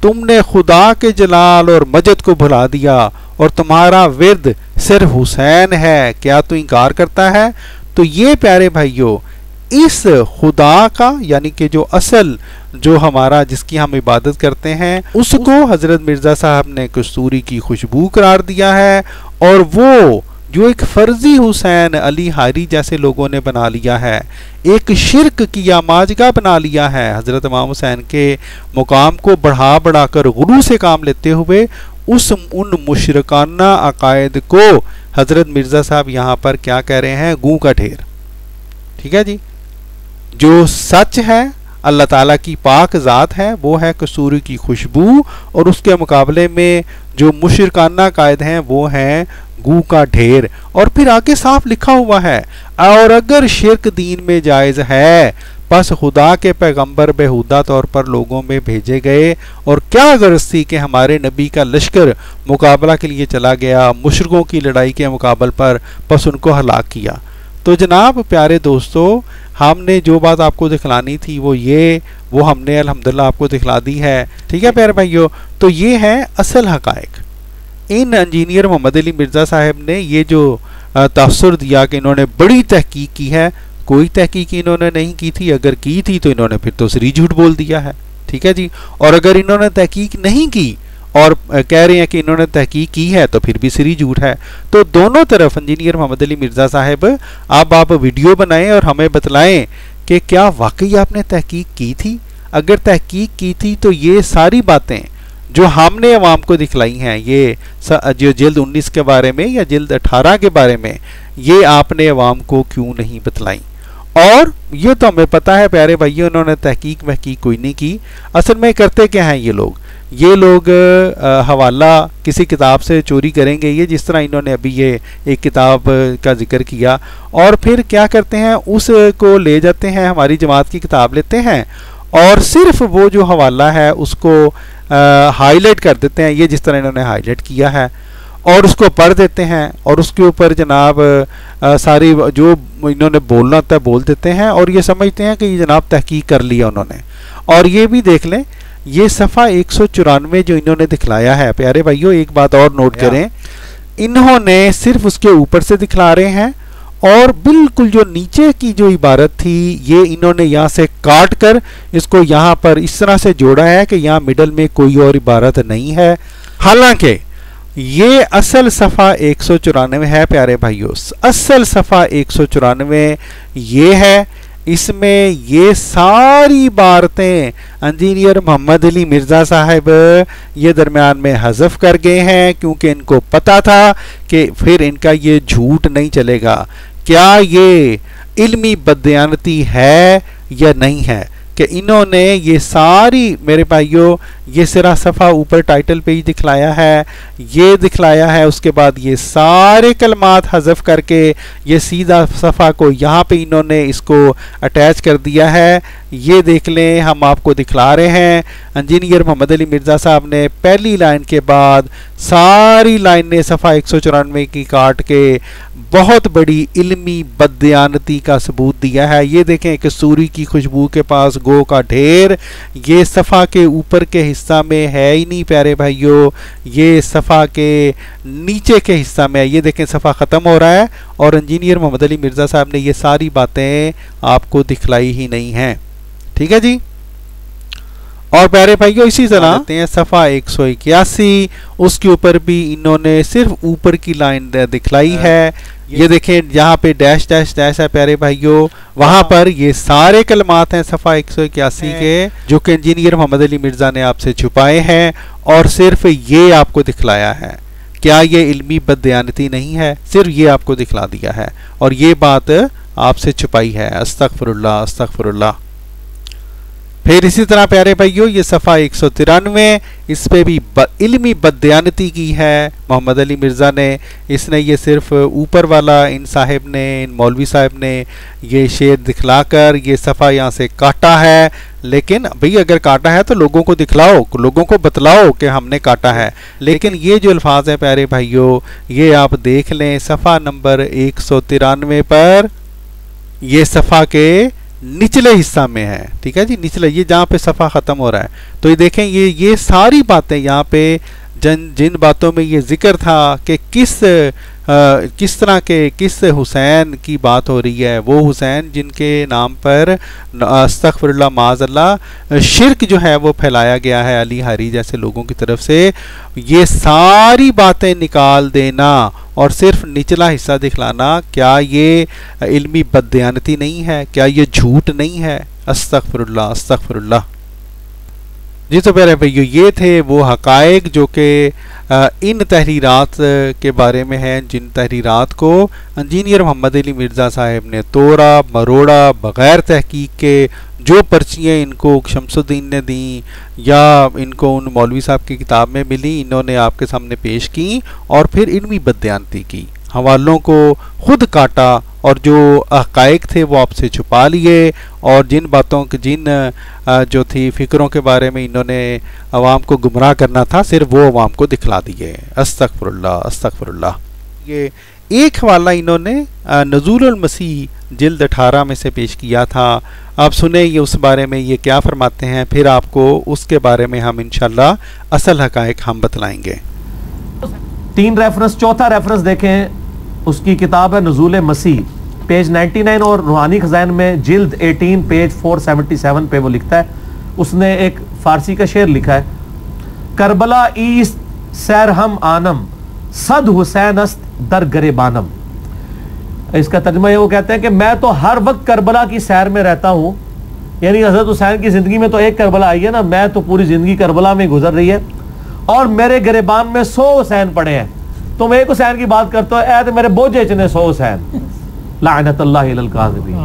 C: तुमने खुदा के जलाल और मजद को भुला दिया और तुम्हारा विर्द सिर्फ हुसैन है। क्या तू इनकार करता है? तो ये प्यारे भाइयों इस खुदा का यानी कि जो असल जो हमारा जिसकी हम इबादत करते हैं उसको हज़रत मिर्ज़ा साहब ने कस्तूरी की खुशबू करार दिया है, और वो जो एक फर्जी हुसैन अली हारी जैसे लोगों ने बना लिया है, एक शिरक की आमाजगा बना लिया है, हज़रत इमाम हुसैन के मुकाम को बढ़ा बढ़ा कर गुरु से काम लेते हुए उन मुशरकाना अकायद को हज़रत मिर्ज़ा साहब यहाँ पर क्या कह रहे हैं? गू का ढेर। ठीक है जी, जो सच है अल्लाह ताला की पाक ज़ात है वो है कसूरी की खुशबू, और उसके मुकाबले में जो मुशरकाना अकायद हैं वो हैं गू का ढेर। और फिर आगे साफ लिखा हुआ है, और अगर शिरक दीन में जायज़ है बस खुदा के पैगंबर बेहुदा तौर पर लोगों में भेजे गए, और क्या गर्ज थी कि हमारे नबी का लश्कर मुकाबला के लिए चला गया, मुशरकों की लड़ाई के मुकाबले पर, बस उनको हलाक किया। तो जनाब प्यारे दोस्तों, हमने जो बात आपको दिखलानी थी वो हमने अल्हम्दुलिल्लाह आपको दिखला दी है। ठीक है प्यारे भाइयों, तो ये है असल हकायक। इन इंजीनियर मोहम्मद अली मिर्ज़ा साहब ने ये जो तासुर दिया कि इन्होंने बड़ी तहकीक की है, कोई तहकीक इन्होंने नहीं की थी। अगर की थी तो इन्होंने फिर तो सरी झूठ बोल दिया है। ठीक है जी, और अगर इन्होंने तहकीक नहीं की और कह रहे हैं कि इन्होंने तहकीक की है तो फिर भी सरी झूठ है। तो दोनों तरफ इंजीनियर मोहम्मद अली मिर्ज़ा साहब अब आप वीडियो बनाएं और हमें बतलाएं कि क्या वाकई आपने तहकीक की थी। अगर तहकीक की थी तो ये सारी बातें जो हमने अवाम को दिखलाई हैं, ये जो जिल्द 19 के बारे में या जिल्द 18 के बारे में, ये आपने अवाम को क्यों नहीं बतलाई। और ये तो हमें पता है प्यारे भाइयों, उन्होंने तहकीक वहकीक कोई नहीं की। असल में करते क्या हैं ये लोग, ये लोग हवाला किसी किताब से चोरी करेंगे, ये जिस तरह इन्होंने अभी ये एक किताब का जिक्र किया, और फिर क्या करते हैं उसको ले जाते हैं, हमारी जमात की किताब लेते हैं और सिर्फ वो जो हवाला है उसको हाईलाइट कर देते हैं, ये जिस तरह इन्होंने हाईलाइट किया है, और उसको पढ़ देते हैं और उसके ऊपर जनाब सारी जो इन्होंने बोलना होता है बोल देते हैं और ये समझते हैं कि ये जनाब तहकीक कर लिया उन्होंने। और ये भी देख लें, ये सफ़ा 194 जो इन्होंने दिखलाया है प्यारे भाइयों, एक बात और नोट करें, इन्होंने सिर्फ उसके ऊपर से दिखला रहे हैं और बिल्कुल जो नीचे की जो इबारत थी ये इन्होंने यहाँ से काट कर इसको यहाँ पर इस तरह से जोड़ा है कि यहाँ मिडल में कोई और इबारत नहीं है। हालांकि ये असल सफ़ा 194 है प्यारे भाइयों, असल सफ़ा 194 ये है। इसमें ये सारी बातें इंजीनियर मोहम्मद अली मिर्ज़ा साहब ये दरमियान में हज़फ कर गए हैं, क्योंकि इनको पता था कि फिर इनका ये झूठ नहीं चलेगा। क्या ये इल्मी बदयानती है या नहीं है कि इन्होंने ये सारी मेरे भाइयों ये सिरा सफ़ा ऊपर टाइटल पे ही दिखलाया है, ये दिखलाया है, उसके बाद ये सारे कलमात हज़फ करके ये सीधा सफ़ा को यहाँ पे इन्होंने इसको अटैच कर दिया है। ये देख लें, हम आपको दिखला रहे हैं, इंजीनियर मोहम्मद अली मिर्ज़ा साहब ने पहली लाइन के बाद सारी लाइनें सफ़ा 194 की काट के बहुत बड़ी इल्मी बदयानती का सबूत दिया है। ये देखें कि सूरी की खुशबू के पास गो का ढेर, ये सफ़ा के ऊपर के हिस्सा में है ही नहीं प्यारे भाइयों, ये सफ़ा के नीचे के हिस्सा में है। ये देखें सफ़ा ख़त्म हो रहा है और इंजीनियर मोहम्मद अली मिर्ज़ा साहब ने ये सारी बातें आपको दिखलाई ही नहीं हैं। ठीक है जी। और प्यारे भाइयों इसी तरह आते हैं सफ़ा 181, उसके ऊपर भी इन्होंने सिर्फ ऊपर की लाइन दिखलाई है। ये देखें जहाँ पे डैश डैश डैश है प्यारे भाइयों, वहाँ पर ये सारे कलमात हैं सफ़ा 181 के जो कि इंजीनियर मोहम्मद अली मिर्ज़ा ने आपसे छुपाए हैं और सिर्फ ये आपको दिखलाया है। क्या ये इल्मी बदयानती नहीं है? सिर्फ ये आपको दिखला दिया है और ये बात आपसे छुपाई है। अस्तगफिरुल्लाह अस्तगफिरुल्लाह। फिर इसी तरह प्यारे भाइयों ये सफ़ा 193, इस पे भी इल्मी बदयानती की है मोहम्मद अली मिर्ज़ा ने। इसने ये सिर्फ ऊपर वाला इन साहिब ने, इन मौलवी साहब ने ये शेर दिखलाकर ये सफ़ा यहाँ से काटा है। लेकिन भाई अगर काटा है तो लोगों को दिखलाओ, लोगों को बतलाओ कि हमने काटा है। लेकिन ये जो अल्फाज है प्यारे भाइयों ये आप देख लें सफ़ा नंबर 193 पर, ये सफ़ा के निचले हिस्सा में है। ठीक है जी, निचले, ये जहाँ पे सफ़ा ख़त्म हो रहा है। तो ये देखें ये सारी बातें यहाँ पे जिन बातों में ये जिक्र था कि किस तरह के किस हुसैन की बात हो रही है, वो हुसैन जिनके नाम पर अस्तगफिरुल्लाह माज़अल्लाह शिर्क जो है वो फैलाया गया है अली हारी जैसे लोगों की तरफ से, ये सारी बातें निकाल देना और सिर्फ निचला हिस्सा दिखलाना, क्या ये इल्मी बदयानती नहीं है? क्या ये झूठ नहीं है? अस्तगफिरुल्लाह अस्तगफिरुल्लाह। जी तो प्यारे भाइयों ये थे वो हक़ाइक़ जो कि इन तहरीरात के बारे में हैं, जिन तहरीरात को इंजीनियर मोहम्मद अली मिर्ज़ा साहब ने तोड़ा मरोड़ा बग़ैर तहकीक के, जो पर्चियाँ इनको शमसुद्दीन ने दी या इनको उन मौलवी साहब की किताब में मिली, इन्होंने आपके सामने पेश की और फिर इल्मी बदयानती की, हवालों को खुद काटा और जो हक़ाइक़ थे वो आपसे छुपा लिए और जिन बातों के जो थी फ़िक्रों के बारे में इन्होंने अवाम को गुमराह करना था सिर्फ वो अवाम को दिखला दिए। अस्तगफिरुल्लाह अस्तगफिरुल्लाह। ये एक हवाला इन्होंने नज़ूलुल मसीह जिल्द 18 में से पेश किया था। आप सुने ये उस बारे में ये क्या फरमाते हैं, फिर आपको उसके बारे में हम इंशाल्लाह असल हक़ाइक़ हम बतलाएंगे।
E: 3 रेफरेंस, चौथा रेफरेंस देखें, उसकी किताब है नुज़ूल मसीह, पेज 99 और रूहानी खज़ाइन में जिल्द 18 पेज 477 पे वो लिखता है, उसने एक फारसी का शेर लिखा है, करबला ईस्ट सैर हम आनम सद हुसैन अस्त दर गरेबानम। इसका तर्जुमा ये वो कहते हैं कि मैं तो हर वक्त करबला की सैर में रहता हूँ, यानी हज़रत हुसैन की ज़िंदगी में तो एक करबला आई है ना, मैं तो पूरी ज़िंदगी करबला में गुजर रही है और मेरे गरेबान में 100 हुसैन पड़े हैं। तुम एक हुसैन की बात करते हो, ऐ तो मेरे बोझे इतने 100 हुसैन, लानतुल्लाह अलल काज़िबीन।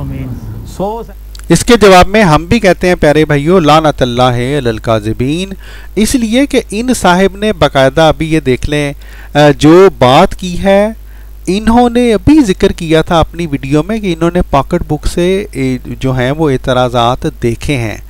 C: इसके जवाब में हम भी कहते हैं प्यारे भाइयों लानतल्लाह अलल काज़िबीन, इसलिए कि इन साहिब ने बाकायदा अभी ये देख लें जो बात की है, इन्होंने अभी जिक्र किया था अपनी वीडियो में कि इन्होंने पॉकेट बुक से जो हैं वो एतराज़ात देखे हैं।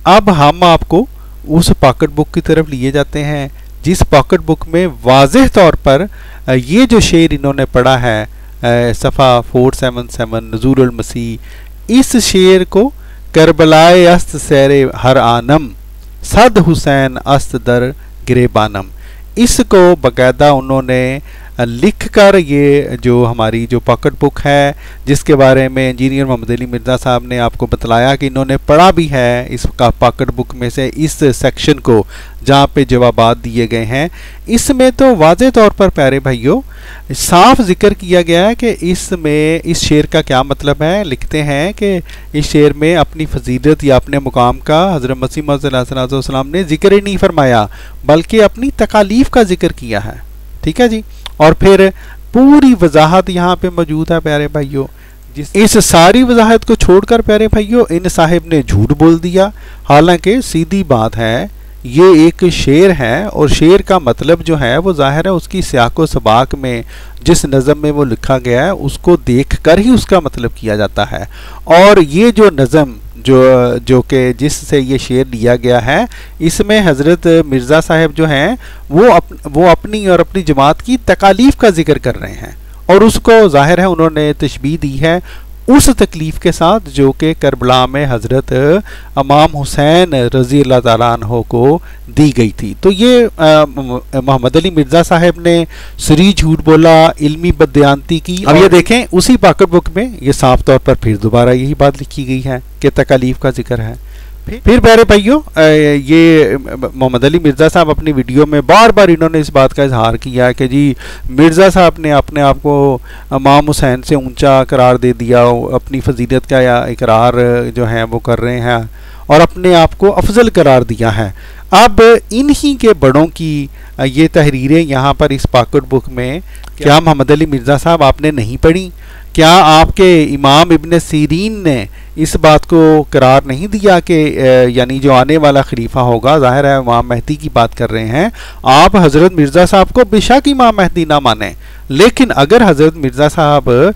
C: अब हम आपको उस पॉकेट बुक की तरफ लिए जाते हैं जिस पॉकेट बुक में वाज़ेह तौर पर ये जो शेर इन्होंने पढ़ा है सफ़ा 477 नज़ूरुल मसीह, इस शेर को करबलाए अस्त सैरे हर आनम सद हुसैन अस्त दर गिरेबानम, इसको बाकायदा उन्होंने लिख कर ये जो हमारी जो पॉकेट बुक है जिसके बारे में इंजीनियर मोहम्मद अली मिर्ज़ा साहब ने आपको बतलाया कि इन्होंने पढ़ा भी है इसका पॉकेट बुक में से इस सेक्शन को जहाँ पे जवाबात दिए गए हैं, इसमें तो वाज़े तौर पर प्यारे भाइयों साफ जिक्र किया गया है कि इसमें इस शेर का क्या मतलब है। लिखते हैं कि इस शेर में अपनी फजीलत या अपने मुकाम का हज़रत मसीह मौऊद सल्लल्लाहु अलैहि वसल्लम ने जिक्र ही नहीं फरमाया बल्कि अपनी तकालीफ का जिक्र किया है। ठीक है जी, और फिर पूरी वजाहत यहाँ पे मौजूद है प्यारे भाइयों। इस सारी वजाहत को छोड़कर प्यारे भाइयों इन साहिब ने झूठ बोल दिया, हालांकि सीधी बात है ये एक शेर है और शेर का मतलब जो है वो जाहिर है उसकी सियाको सबाक में जिस नज़म में वो लिखा गया है उसको देख कर ही उसका मतलब किया जाता है। और ये जो नज़म जो कि जिससे ये शेर लिया गया है इसमें हज़रत मिर्ज़ा साहब जो हैं वो अपनी और अपनी जमात की तकालीफ का जिक्र कर रहे हैं और उसको जाहिर है उन्होंने तशबीह दी है उस तकलीफ़ के साथ जो कि करबला में हज़रत इमाम हुसैन रज़ी अल्लाह ताला अन्हो को दी गई थी। तो ये मोहम्मद अली मिर्ज़ा साहब ने सरी झूठ बोला, इल्मी बदयांती की। अब ये देखें उसी पॉकेट बुक में ये साफ तौर पर फिर दोबारा यही बात लिखी गई है कि तकालीफ का जिक्र है। फिर प्यारे भाइयों ये मोहम्मद अली मिर्ज़ा साहब अपनी वीडियो में बार बार इन्होंने इस बात का इजहार किया है कि जी मिर्ज़ा साहब ने अपने आप को इमाम हुसैन से ऊंचा करार दे दिया, अपनी फजीलत का या इकरार जो है वो कर रहे हैं और अपने आप को अफजल करार दिया है। अब इन्हीं के बड़ों की ये तहरीरें यहाँ पर इस पॉकेट बुक में क्या मोहम्मद अली मिर्ज़ा साहब आपने नहीं पढ़ी? क्या आपके इमाम इब्न सीरीन ने इस बात को करार नहीं दिया कि यानी जो आने वाला खलीफा होगा, जाहिर है इमाम मेहदी की बात कर रहे हैं आप, हज़रत मिर्ज़ा साहब को बेशक इमाम मेहदी ना माने, लेकिन अगर हज़रत मिर्ज़ा साहब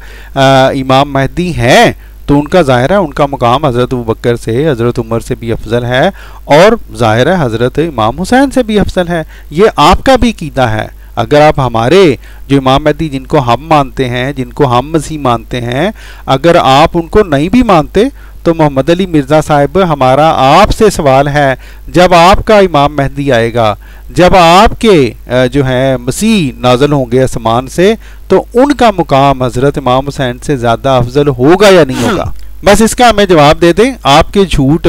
C: इमाम मेहदी हैं तो उनका जाहिर है उनका मुकाम हज़रत अबू बकर से, हज़रत उमर से भी अफजल है और जाहिर है हज़रत इमाम हुसैन से भी अफजल है। ये आपका भी कीदा है। अगर आप हमारे जो इमाम मेहदी जिनको हम मानते हैं, जिनको हम मसीह मानते हैं, अगर आप उनको नहीं भी मानते तो मोहम्मद अली मिर्ज़ा साहब हमारा आपसे सवाल है, जब आपका इमाम मेहदी आएगा, जब आपके जो है मसीह नाज़िल होंगे आसमान से, तो उनका मुकाम हज़रत इमाम हुसैन से ज़्यादा अफजल होगा या नहीं होगा? बस इसका हमें जवाब दे दें। आपके झूठ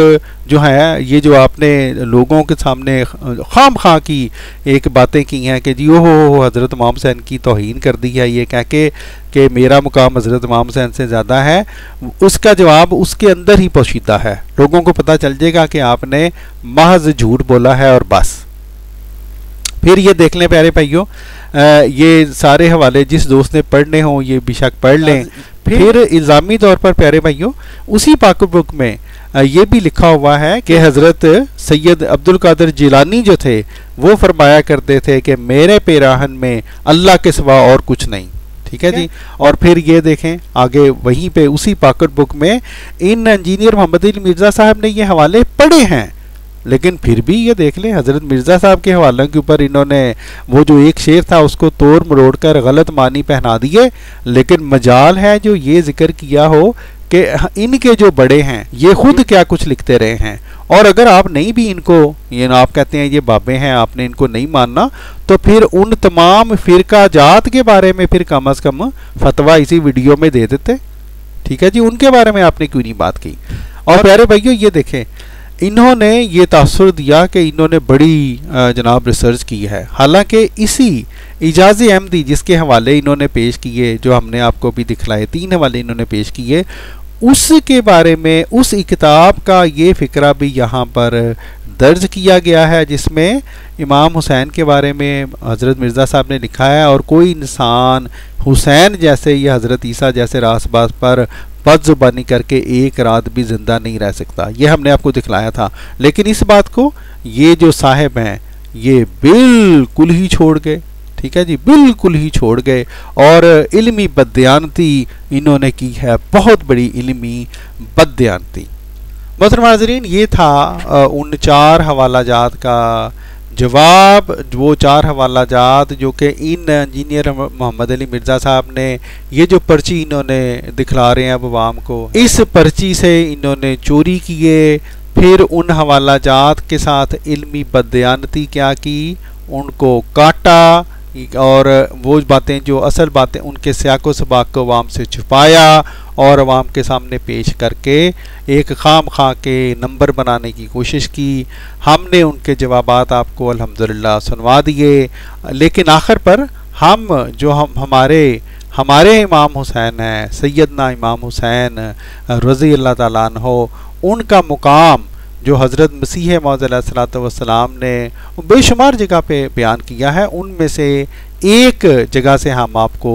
C: जो है ये जो आपने लोगों के सामने खाम खा की एक बातें की हैं कि जी ओहो हज़रत इमाम हुसैन की तौहीन कर दी है ये कह के कि मेरा मुकाम हज़रत इमाम हुसैन से ज़्यादा है, उसका जवाब उसके अंदर ही पोशीदा है। लोगों को पता चल जाएगा कि आपने महज झूठ बोला है और बस। फिर ये देख लें प्यारे भाइयों, ये सारे हवाले जिस दोस्त ने पढ़ने हों ये बेशक पढ़ लें। फिर इल्ज़ामी तौर पर प्यारे भाइयों उसी पॉकेट बुक में ये भी लिखा हुआ है कि हज़रत सैयद अब्दुल कादिर जिलानी जो थे वो फरमाया करते थे कि मेरे पेराहन में अल्लाह के सिवा और कुछ नहीं। ठीक है जी। और फिर ये देखें आगे वहीं पे उसी पॉकेट बुक में इन इंजीनियर मोहम्मद अली मिर्ज़ा साहब ने ये हवाले पढ़े हैं, लेकिन फिर भी ये देख लें हज़रत मिर्ज़ा साहब के हवालों के ऊपर इन्होंने वो जो एक शेर था उसको तोड़ मरोड़ कर गलत मानी पहना दिए। लेकिन मजाल है जो ये जिक्र किया हो कि इनके जो बड़े हैं ये खुद क्या कुछ लिखते रहे हैं, और अगर आप नहीं भी इनको ये आप कहते हैं ये बाबे हैं आपने इनको नहीं मानना, तो फिर उन तमाम फ़िरका जात के बारे में फिर कम अज़ कम फतवा इसी वीडियो में दे देते। ठीक है जी, उनके बारे में आपने क्यों नहीं बात की? और प्यारे भाइयों ये देखें इन्होंने ये तासुर दिया कि इन्होंने बड़ी जनाब रिसर्च की है, हालांकि इसी इजाज़ अहमदी जिसके हवाले इन्होंने पेश किए जो हमने आपको भी दिखलाए, 3 हवाले इन्होंने पेश किए, उसके बारे में, उस किताब का ये फ़िक्रा भी यहाँ पर दर्ज किया गया है, जिसमें इमाम हुसैन के बारे में हज़रत मिर्ज़ा साहब ने लिखा है, और कोई इंसान हुसैन जैसे या हज़रत ईसा जैसे रासबाज पर बदजुबानी करके एक रात भी ज़िंदा नहीं रह सकता। ये हमने आपको दिखलाया था, लेकिन इस बात को ये जो साहिब हैं ये बिल्कुल ही छोड़ गए। ठीक है जी, बिल्कुल ही छोड़ गए और इल्मी बदयानती इन्होंने की है, बहुत बड़ी इल्मी बदयानती। मोहतरम नाज़रीन, ये था उन 4 हवाला जात का जवाब, वो 4 हवाला जात जो कि इन इंजीनियर मोहम्मद अली मिर्ज़ा साहब ने ये जो पर्ची इन्होंने दिखला रहे हैं अब आवाम को, इस पर्ची से इन्होंने चोरी किए, फिर उन हवाला जात के साथ इल्मी बदयानती क्या की, उनको काटा और वो बातें जो असल बातें उनके सियाको सबाक को अवाम से छुपाया और अवाम के सामने पेश करके एक खाम खा के नंबर बनाने की कोशिश की। हमने उनके जवाबात आपको अल्हम्दुलिल्लाह सुनवा दिए, लेकिन आखिर पर हम जो हमारे इमाम हुसैन हैं, सैयदना इमाम हुसैन रज़ी अल्लाह ताला अन्हो, उनका मुकाम जो हज़रत मसीह मौऊद अलैहिस्सलातु वस्सलाम ने बेशुमार जगह पे बयान किया है, उनमें से एक जगह से हम आपको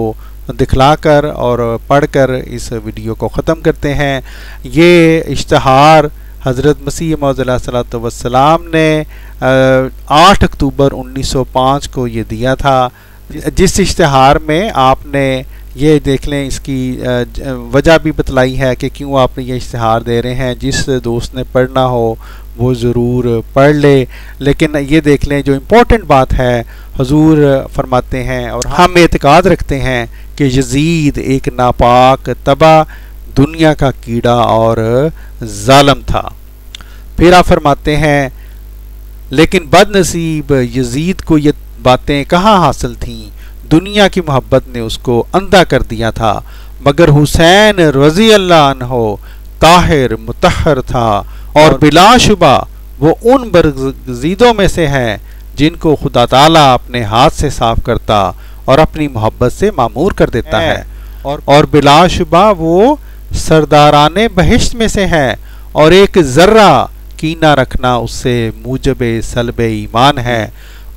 C: दिखलाकर और पढ़कर इस वीडियो को ख़त्म करते हैं। ये इश्तहार हज़रत मसीह मौऊद अलैहिस्सलातु वस्सलाम ने 8 अक्टूबर 1905 को ये दिया था, जिस इश्तहार में आपने ये देख लें, इसकी वजह भी बतलाई है कि क्यों आप ये इश्तिहार दे रहे हैं। जिस दोस्त ने पढ़ना हो वो ज़रूर पढ़ ले, लेकिन ये देख लें जो इम्पोर्टेंट बात है, हुजूर फरमाते हैं और हम एतकाद रखते हैं कि यजीद एक नापाक तबाह दुनिया का कीड़ा और जालिम था। फिर आप फरमाते हैं लेकिन बदनसीब यजीद को ये बातें कहाँ हासिल थीं, दुनिया की मोहब्बत ने उसको अंधा कर दिया था, मगर हुसैन रज़ी अल्लाह अन्हो ताहिर मुतहर था और बिलाशुबा वो उन बरगज़ीदों में से है जिनको खुदा ताला अपने हाथ से साफ करता और अपनी मोहब्बत से मामूर कर देता है, और बिलाशुबा वो सरदाराने बहिश्त में से है और एक ज़र्रा कीना रखना उससे मूजबे सल्बे ईमान है।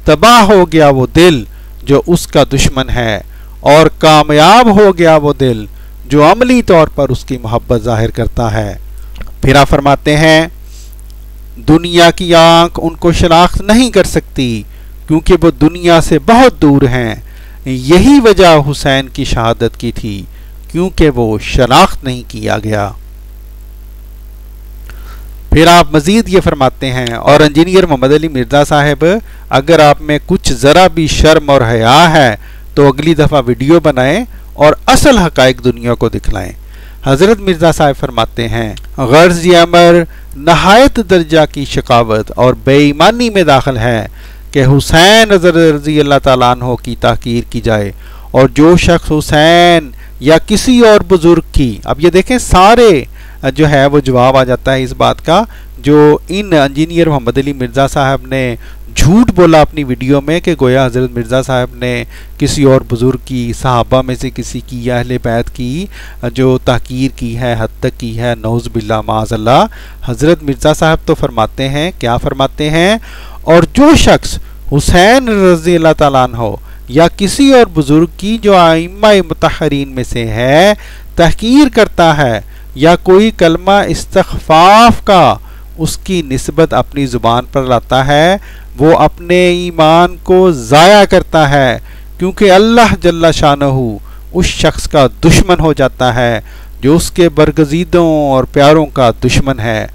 C: तबाह हो गया वो दिल जो उसका दुश्मन है और कामयाब हो गया वो दिल जो अमली तौर पर उसकी मोहब्बत जाहिर करता है। फिर आप फरमाते हैं दुनिया की आंख उनको शनाख्त नहीं कर सकती क्योंकि वो दुनिया से बहुत दूर हैं, यही वजह हुसैन की शहादत की थी क्योंकि वो शनाख्त नहीं किया गया। फिर आप मजीद ये फरमाते हैं और इंजीनियर मोहम्मद अली मिर्ज़ा साहब, अगर आप में कुछ ज़रा भी शर्म और हया है तो अगली दफ़ा वीडियो बनाएं और असल हक़ाइक़ दुनिया को दिखलाएं। हज़रत मिर्ज़ा साहब फरमाते हैं गर्ज़ अमर नहायत दर्जा की शकावत और बेईमानी में दाखिल है कि हुसैन रज़ी अल्लाह ताला अन्हो की ताकीर की जाए, और जो शख्स हुसैन या किसी और बुज़ुर्ग की, अब ये देखें सारे जो है वो जवाब आ जाता है इस बात का जो इन इंजीनियर मोहम्मद अली मिर्ज़ा साहब ने झूठ बोला अपनी वीडियो में कि गोया हज़रत मिर्ज़ा साहब ने किसी और बुज़ुर्ग की, सहाबा में से किसी की या अहले बैत की जो ताकीर की है, हद तक की है, नौज़ बिल्लाह माज़अल्लाह। हज़रत मिर्ज़ा साहब तो फरमाते हैं, क्या फरमाते हैं, और जो शख्स हुसैन रज़ी अल्लाह ताला अन्हो या किसी और बुज़ुर्ग की जो आइम्मा मुतहरीन में से है तहकीर करता है या कोई कलमा इस्तग़फ़ाफ़ का उसकी निस्बत अपनी ज़ुबान पर लाता है, वो अपने ईमान को ज़ाया करता है, क्योंकि अल्लाह जल्ला शानहू उस शख्स का दुश्मन हो जाता है जो उसके बरगज़ीदों और प्यारों का दुश्मन है।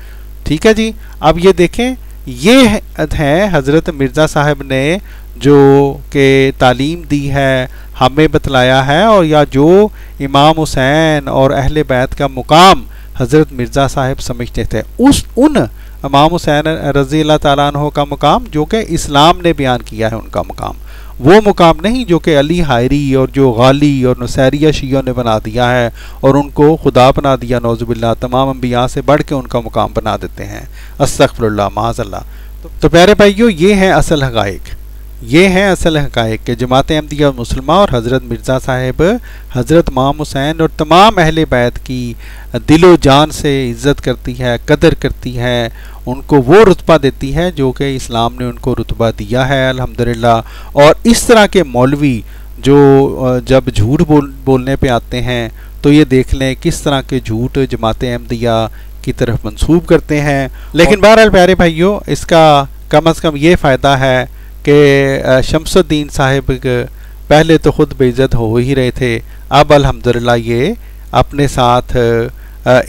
C: ठीक है जी, अब ये देखें, ये है हज़रत मिर्ज़ा साहब ने जो के तालीम दी है, हमें बतलाया है, और या जो इमाम हुसैन और अहले बैत का मुकाम हज़रत मिर्ज़ा साहब समझते थे, उन इमाम हुसैन रज़ी अल्लाह ताला अन्हो का मुकाम जो कि इस्लाम ने बयान किया है, उनका मुकाम वो मुकाम नहीं जो कि अली हायरी और जो गाली और नुसैरिया शियों ने बना दिया है और उनको खुदा बना दिया, नौज़ुबिल्लाह, तमाम अंबिया से बढ़ के उनका मुकाम बना देते हैं, अस्तग़फ़िरुल्लाह माज़अल्लाह। तो प्यारे भाइयों, ये है असल हक़ाइक़, ये हैं असल हक़ाइक़ के जमात अहमदिया मुसलमान और हज़रत मिर्ज़ा साहिब हज़रत इमाम हुसैन और तमाम अहले बैत की दिलो जान से इज़्ज़त करती है, कदर करती है, उनको वो रुतबा देती है जो कि इस्लाम ने उनको रुतबा दिया है अल्हम्दुलिल्लाह। और इस तरह के मौलवी जो जब झूठ बोलने पे आते हैं तो ये देख लें किस तरह के झूठ जमात अहमदिया की तरफ मंसूब करते हैं। लेकिन बहरहाल प्यारे भाइयों, इसका कम से कम ये फ़ायदा है कि शमसुद्दीन साहिब पहले तो ख़ुद बेइज्जत हो ही रहे थे, अब अल्हम्दुलिल्लाह ये अपने साथ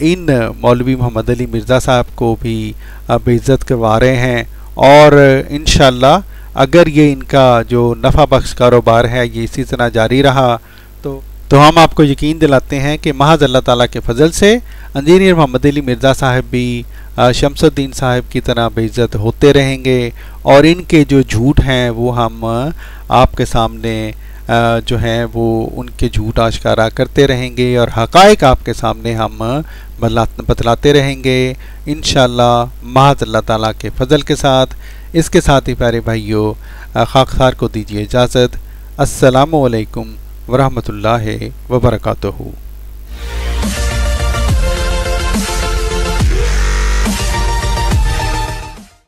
C: इन मौलवी मोहम्मद अली मिर्ज़ा साहब को भी बेइज्जत करवा रहे हैं। और इंशाअल्लाह अगर ये इनका जो नफ़ा बख्श कारोबार है ये इसी तरह जारी रहा तो हम आपको यकीन दिलाते हैं कि महज अल्लाह ताला के फजल से इंजीनियर मोहम्मद अली मिर्ज़ा साहब भी शमसुद्दीन साहब की तरह बेइज्जत होते रहेंगे और इनके जो झूठ हैं वो हम आपके सामने जो हैं वो उनके झूठ आश्कारा करते रहेंगे और हक़ाइक़ आपके सामने हम बतलाते रहेंगे इंशाअल्लाह महज अल्लाह ताला के फजल के साथ। इसके साथ ही प्यारे भाइयों, खाकसार को दीजिए इजाज़त। अस्सलामु अलैकुम वरहमतुल्लाहि वबरकातुहू।